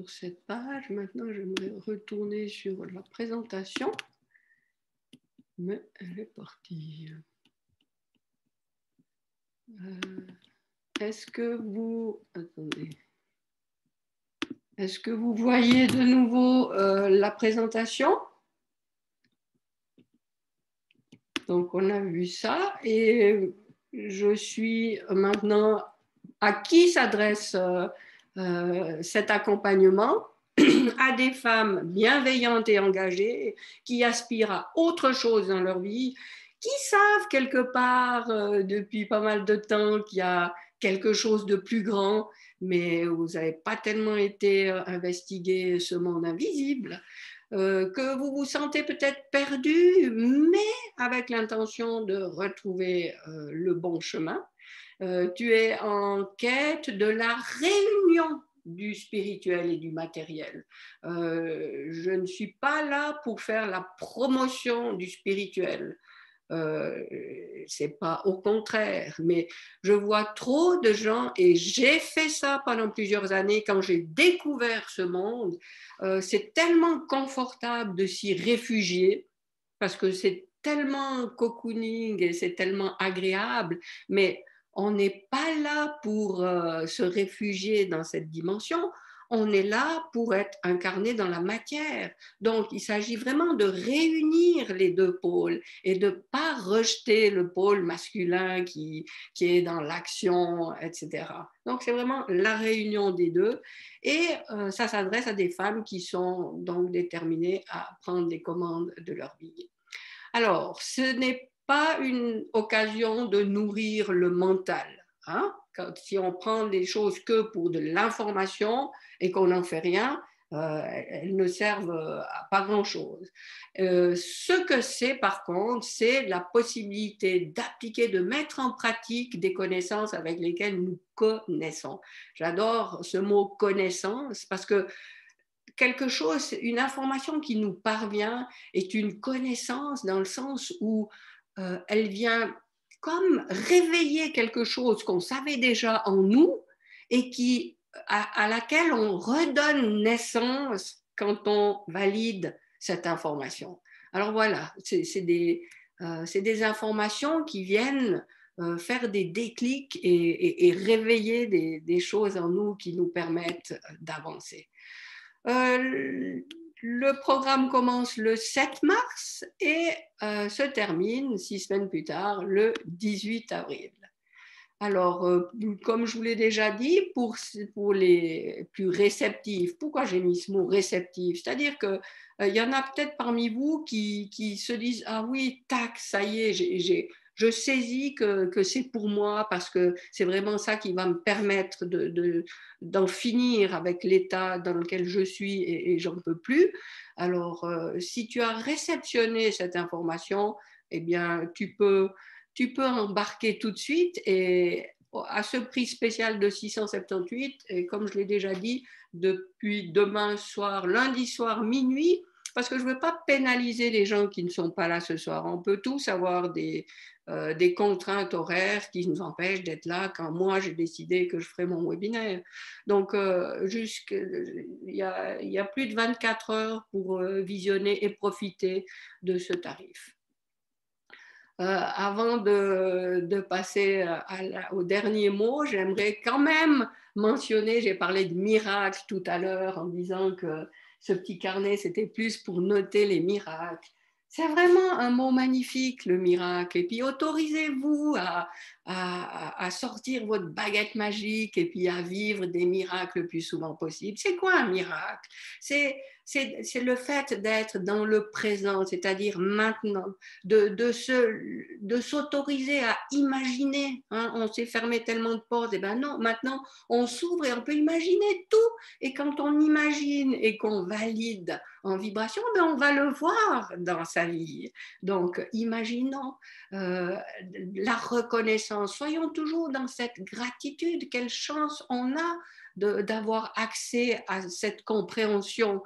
S1: cette page. Maintenant, j'aimerais retourner sur la présentation, mais elle est partie. Est-ce que vous... Attendez. Est-ce que vous voyez de nouveau la présentation? Donc, on a vu ça, et je suis maintenant... À qui s'adresse cet accompagnement? À des femmes bienveillantes et engagées qui aspirent à autre chose dans leur vie, qui savent quelque part depuis pas mal de temps qu'il y a quelque chose de plus grand, mais vous n'avez pas tellement été investiguer ce monde invisible, que vous vous sentez peut-être perdu, mais avec l'intention de retrouver le bon chemin. Tu es en quête de la réunion du spirituel et du matériel. Je ne suis pas là pour faire la promotion du spirituel. C'est pas au contraire, mais je vois trop de gens, et j'ai fait ça pendant plusieurs années quand j'ai découvert ce monde. C'est tellement confortable de s'y réfugier parce que c'est tellement cocooning et c'est tellement agréable, mais on n'est pas là pour se réfugier dans cette dimension, on est là pour être incarné dans la matière. Donc, il s'agit vraiment de réunir les deux pôles et de ne pas rejeter le pôle masculin qui est dans l'action, etc. Donc, c'est vraiment la réunion des deux. Et ça s'adresse à des femmes qui sont donc déterminées à prendre les commandes de leur vie. Alors, ce n'est pas une occasion de nourrir le mental. Hein? Si on prend les choses que pour de l'information et qu'on n'en fait rien, elles ne servent à pas grand-chose. Ce que c'est, par contre, c'est la possibilité d'appliquer, de mettre en pratique des connaissances avec lesquelles nous connaissons. J'adore ce mot connaissance parce que quelque chose, une information qui nous parvient est une connaissance dans le sens où elle vient comme réveiller quelque chose qu'on savait déjà en nous et à laquelle on redonne naissance quand on valide cette information. Alors voilà, c'est des informations qui viennent faire des déclics et réveiller des choses en nous qui nous permettent d'avancer. Le programme commence le 7 mars et se termine 6 semaines plus tard, le 18 avril. Alors, comme je vous l'ai déjà dit, pour les plus réceptifs, pourquoi j'ai mis ce mot réceptif? C'est-à-dire qu'il y en a peut-être parmi vous qui se disent, ah oui, tac, ça y est, je saisis que c'est pour moi parce que c'est vraiment ça qui va me permettre d'en finir avec l'état dans lequel je suis et j'en peux plus. Alors, si tu as réceptionné cette information, eh bien, tu peux embarquer tout de suite et à ce prix spécial de 678, et comme je l'ai déjà dit, depuis demain soir, lundi soir, minuit, parce que je ne veux pas pénaliser les gens qui ne sont pas là ce soir. On peut tous avoir des contraintes horaires qui nous empêchent d'être là quand moi j'ai décidé que je ferais mon webinaire. Donc, il y a plus de 24 heures pour visionner et profiter de ce tarif. Avant de passer au dernier mot, j'aimerais quand même mentionner, j'ai parlé de miracles tout à l'heure en disant que ce petit carnet, c'était plus pour noter les miracles. C'est vraiment un mot magnifique, le miracle. Et puis, autorisez-vous à sortir votre baguette magique et puis à vivre des miracles le plus souvent possible. C'est quoi un miracle? C'est le fait d'être dans le présent, c'est-à-dire maintenant, de s'autoriser à imaginer. Hein. On s'est fermé tellement de portes, et ben non, maintenant on s'ouvre et on peut imaginer tout. Et quand on imagine et qu'on valide en vibration, ben on va le voir dans sa vie. Donc, imaginons la reconnaissance. Soyons toujours dans cette gratitude. Quelle chance on a d'avoir accès à cette compréhension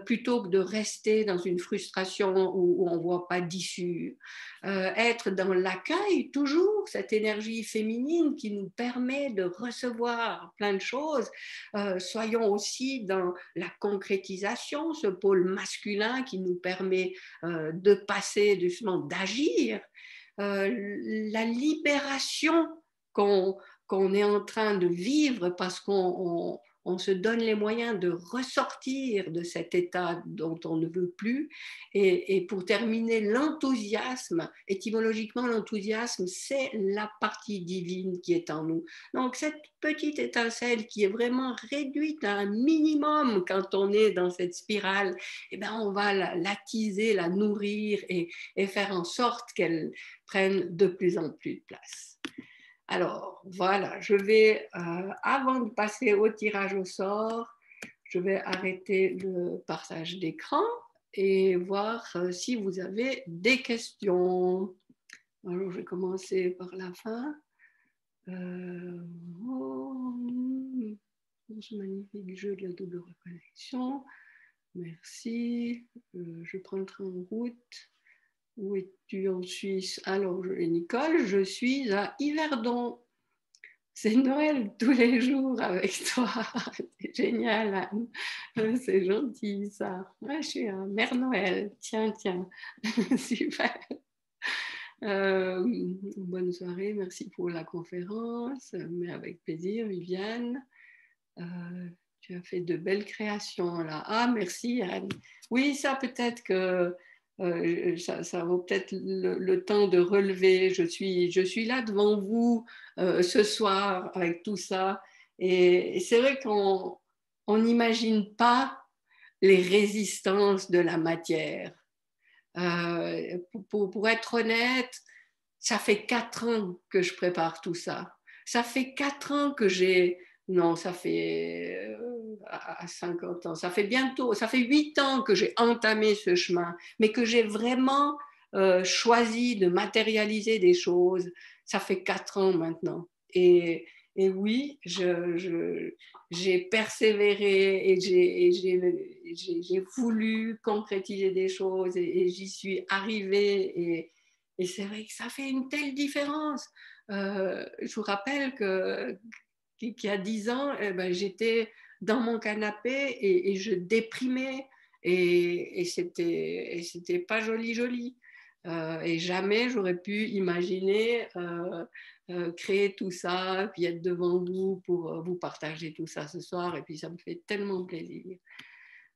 S1: plutôt que de rester dans une frustration où on ne voit pas d'issue. Être dans l'accueil, toujours, cette énergie féminine qui nous permet de recevoir plein de choses. Soyons aussi dans la concrétisation, ce pôle masculin qui nous permet de passer, justement, d'agir. La libération qu'on est en train de vivre parce qu'on se donne les moyens de ressortir de cet état dont on ne veut plus. Et pour terminer, l'enthousiasme, étymologiquement, l'enthousiasme, c'est la partie divine qui est en nous. Donc, cette petite étincelle qui est vraiment réduite à un minimum quand on est dans cette spirale, eh bien, on va l'attiser, la nourrir et faire en sorte qu'elle prenne de plus en plus de place. Alors, voilà, je vais, avant de passer au tirage au sort, je vais arrêter le partage d'écran et voir si vous avez des questions. Alors, je vais commencer par la fin. Ce magnifique jeu de la double reconnexion. Merci. Je prends le train en route. Où es-tu en Suisse? Alors, Nicole, je suis à Yverdon. C'est Noël tous les jours avec toi. C'est génial, Anne. C'est gentil, ça. Ouais, je suis à Mère Noël. Tiens, tiens. Super. Bonne soirée. Merci pour la conférence. Mais avec plaisir, Viviane. Tu as fait de belles créations là. Ah, merci Anne. Oui, ça peut-être que ça vaut peut-être le temps de relever. Je suis là devant vous ce soir avec tout ça. Et c'est vrai qu'on n'imagine pas les résistances de la matière. Pour être honnête, ça fait 4 ans que je prépare tout ça. Ça fait 4 ans que j'ai... Non, ça fait à 50 ans. Ça fait bientôt, ça fait 8 ans que j'ai entamé ce chemin, mais que j'ai vraiment choisi de matérialiser des choses. Ça fait 4 ans maintenant. Et oui, j'ai persévéré et j'ai voulu concrétiser des choses et j'y suis arrivée. Et c'est vrai que ça fait une telle différence. Je vous rappelle qu'il y a 10 ans, ben, j'étais dans mon canapé et je déprimais et c'était pas joli, joli. Et jamais j'aurais pu imaginer créer tout ça, puis être devant vous pour vous partager tout ça ce soir. Et puis ça me fait tellement plaisir.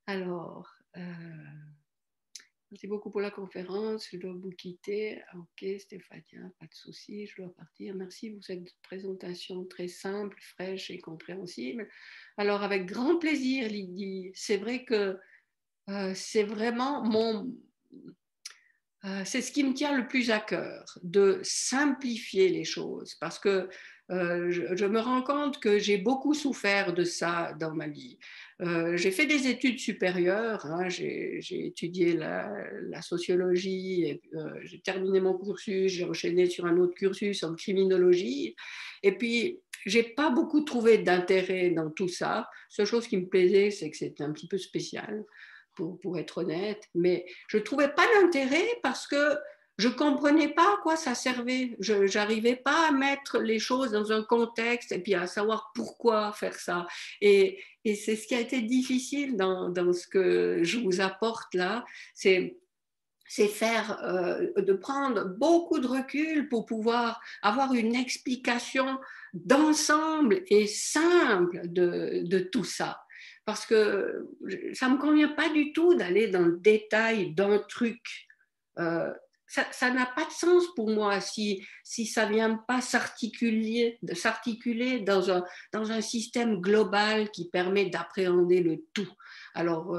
S1: Alors, merci beaucoup pour la conférence. Je dois vous quitter. Ok, Stéphania, pas de souci, je dois partir. Merci pour cette présentation très simple, fraîche et compréhensible. Alors, avec grand plaisir, Lydie. C'est vrai que c'est vraiment c'est ce qui me tient le plus à cœur, de simplifier les choses, parce que je me rends compte que j'ai beaucoup souffert de ça dans ma vie. J'ai fait des études supérieures, hein, j'ai étudié la sociologie, et, j'ai terminé mon cursus, j'ai enchaîné sur un autre cursus en criminologie, et puis j'ai pas beaucoup trouvé d'intérêt dans tout ça. La seule chose qui me plaisait, c'est que c'était un petit peu spécial pour être honnête, mais je ne trouvais pas d'intérêt parce que je ne comprenais pas à quoi ça servait. Je n'arrivais pas à mettre les choses dans un contexte et puis à savoir pourquoi faire ça. Et c'est ce qui a été difficile dans ce que je vous apporte là, c'est faire, de prendre beaucoup de recul pour pouvoir avoir une explication d'ensemble et simple de tout ça. Parce que ça ne me convient pas du tout d'aller dans le détail d'un truc. Euh, ça n'a pas de sens pour moi si ça ne vient pas s'articuler dans un système global qui permet d'appréhender le tout. Alors,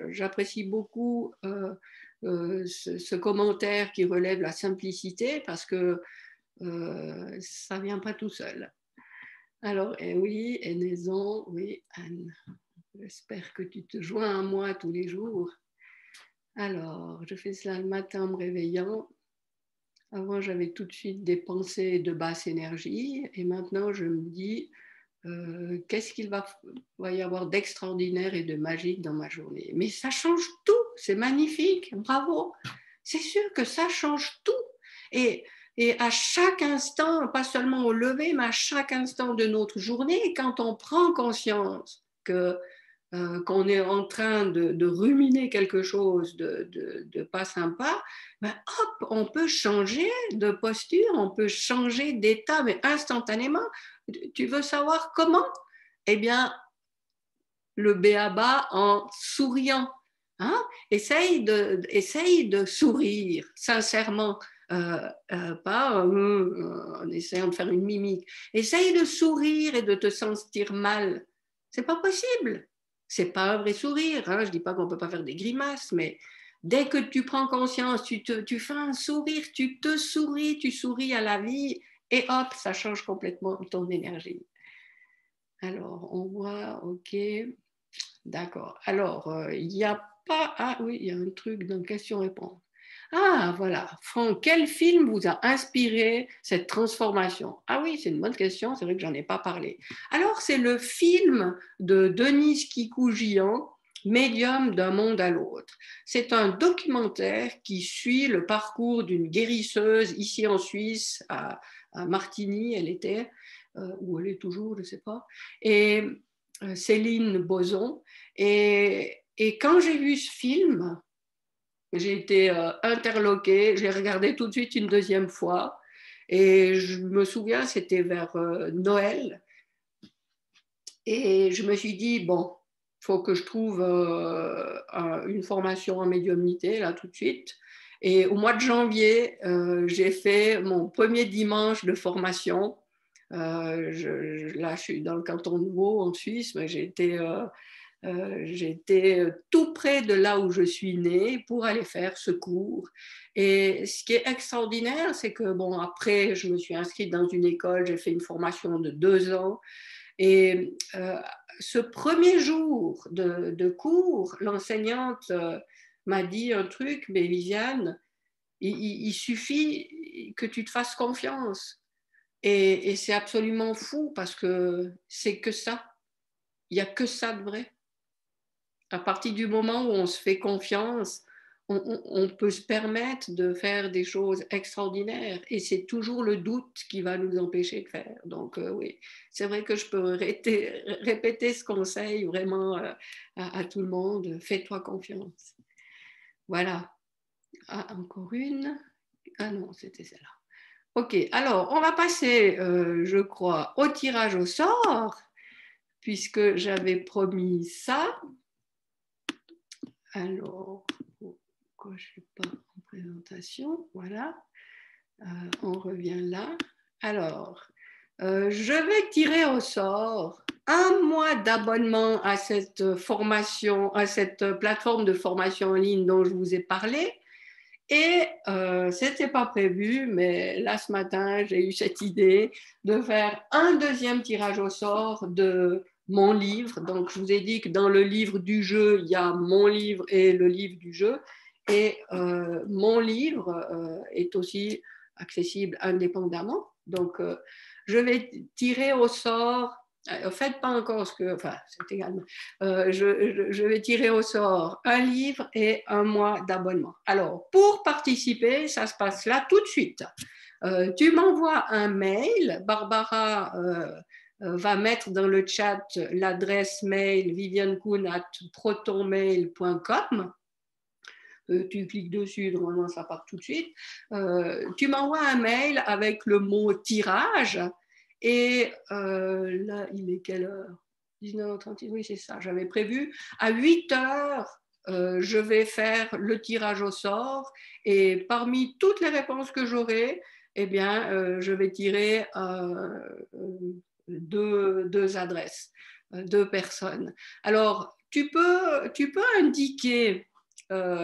S1: j'apprécie beaucoup ce commentaire qui relève la simplicité parce que ça ne vient pas tout seul. Alors, oui, Enaison, oui, Anne, j'espère que tu te joins à moi tous les jours. Alors, je fais cela le matin en me réveillant. Avant, j'avais tout de suite des pensées de basse énergie et maintenant, je me dis, qu'est-ce qu'il va y avoir d'extraordinaire et de magique dans ma journée. Mais ça change tout, c'est magnifique, bravo. C'est sûr que ça change tout. Et, et à chaque instant, pas seulement au lever, mais à chaque instant de notre journée, quand on prend conscience qu'on est en train de ruminer quelque chose de pas sympa, ben hop, on peut changer de posture, on peut changer d'état, mais instantanément. Tu veux savoir comment? Eh bien, le b.a.-ba en souriant. Hein? Essaye de sourire sincèrement, pas en essayant de faire une mimique. Essaye de sourire et de te sentir mal. C'est pas possible. C'est pas un vrai sourire. Hein? Je dis pas qu'on peut pas faire des grimaces, mais dès que tu prends conscience, tu fais un sourire, tu te souris, tu souris à la vie et hop, ça change complètement ton énergie. Alors, on voit, ok, d'accord. Alors, il n'y a pas... Ah oui, il y a un truc dans question-réponse. Ah, voilà. Franck, quel film vous a inspiré cette transformation? Ah oui, c'est une bonne question, c'est vrai que j'en ai pas parlé. Alors, c'est le film de Denise Kikou-Gian, Médium d'un monde à l'autre. C'est un documentaire qui suit le parcours d'une guérisseuse ici en Suisse, à Martigny, elle était, ou elle est toujours, je ne sais pas, et Céline Boson. Et quand j'ai vu ce film, j'ai été interloquée, j'ai regardé tout de suite une deuxième fois, et je me souviens, c'était vers Noël, et je me suis dit, bon, il faut que je trouve une formation en médiumnité, là, tout de suite. Et au mois de janvier, j'ai fait mon premier dimanche de formation. Là, je suis dans le canton de Vaud, en Suisse, mais j'étais tout près de là où je suis née pour aller faire ce cours. Et ce qui est extraordinaire, c'est que, bon, après, je me suis inscrite dans une école, j'ai fait une formation de 2 ans. Et ce premier jour de cours, l'enseignante m'a dit un truc, mais Viviane, il suffit que tu te fasses confiance. Et c'est absolument fou parce que c'est que ça. Il n'y a que ça de vrai. À partir du moment où on se fait confiance, on peut se permettre de faire des choses extraordinaires. Et c'est toujours le doute qui va nous empêcher de faire. Donc oui, c'est vrai que je peux répéter ce conseil vraiment à tout le monde. Fais-toi confiance. Voilà. Ah, encore une. Ah non, c'était celle-là. OK, alors on va passer, je crois, au tirage au sort, puisque j'avais promis ça. Alors, pourquoi je ne suis pas en présentation? Voilà, on revient là. Alors, je vais tirer au sort un mois d'abonnement à cette formation, à cette plateforme de formation en ligne dont je vous ai parlé. Et ce n'était pas prévu, mais là, ce matin, j'ai eu cette idée de faire un deuxième tirage au sort de mon livre. Donc, je vous ai dit que dans le livre du jeu, il y a mon livre et le livre du jeu. Et mon livre est aussi accessible indépendamment. Donc, je vais tirer au sort. Faites pas encore ce que. Enfin, c'est égal. Je vais tirer au sort un livre et un mois d'abonnement. Alors, pour participer, ça se passe là tout de suite. Tu m'envoies un mail. Barbara va mettre dans le chat l'adresse mail vivianekuhn@protonmail.com. Tu cliques dessus, normalement ça part tout de suite. Tu m'envoies un mail avec le mot tirage et là, il est quelle heure? 19h36, oui c'est ça, j'avais prévu. À 8h, je vais faire le tirage au sort et parmi toutes les réponses que j'aurai, eh bien, je vais tirer deux adresses, 2 personnes. Alors, tu peux indiquer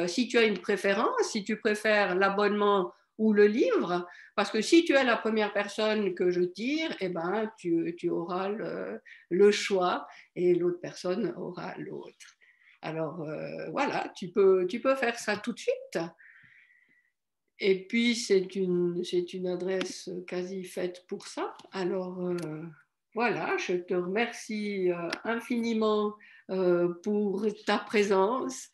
S1: si tu as une préférence, si tu préfères l'abonnement ou le livre, parce que si tu es la première personne que je tire, eh ben, tu auras le choix et l'autre personne aura l'autre. Alors voilà, tu peux faire ça tout de suite. Et puis, c'est une adresse quasi faite pour ça. Alors voilà, je te remercie infiniment pour ta présence.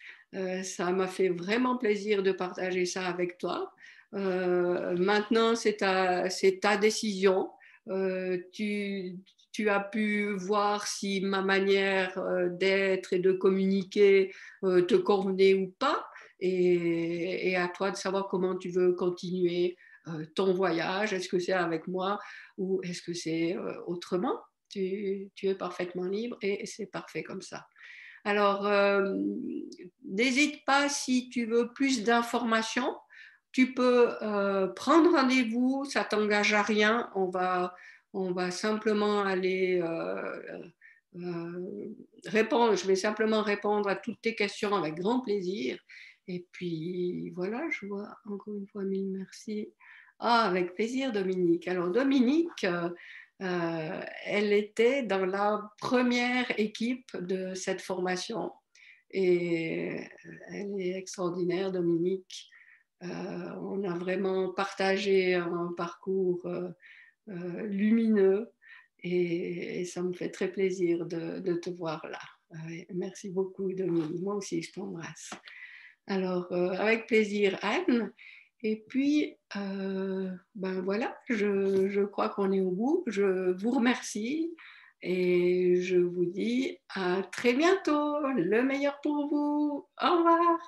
S1: Ça m'a fait vraiment plaisir de partager ça avec toi. Maintenant, c'est ta décision. Tu as pu voir si ma manière d'être et de communiquer te convenait ou pas. Et à toi de savoir comment tu veux continuer ton voyage. Est-ce que c'est avec moi ou est-ce que c'est autrement? Tu es parfaitement libre et c'est parfait comme ça. Alors, n'hésite pas si tu veux plus d'informations. Tu peux prendre rendez-vous, ça t'engage à rien. On va simplement aller répondre. Je vais simplement répondre à toutes tes questions avec grand plaisir. Et puis voilà, je vois encore une fois mille merci. Ah, avec plaisir, Dominique. Alors, Dominique, elle était dans la première équipe de cette formation et elle est extraordinaire, Dominique. On a vraiment partagé un parcours lumineux et ça me fait très plaisir de te voir là. Ouais, merci beaucoup, Dominique. Moi aussi, je t'embrasse. Alors, avec plaisir, Anne. Et puis, ben voilà, je crois qu'on est au bout. Je vous remercie et je vous dis à très bientôt. Le meilleur pour vous. Au revoir.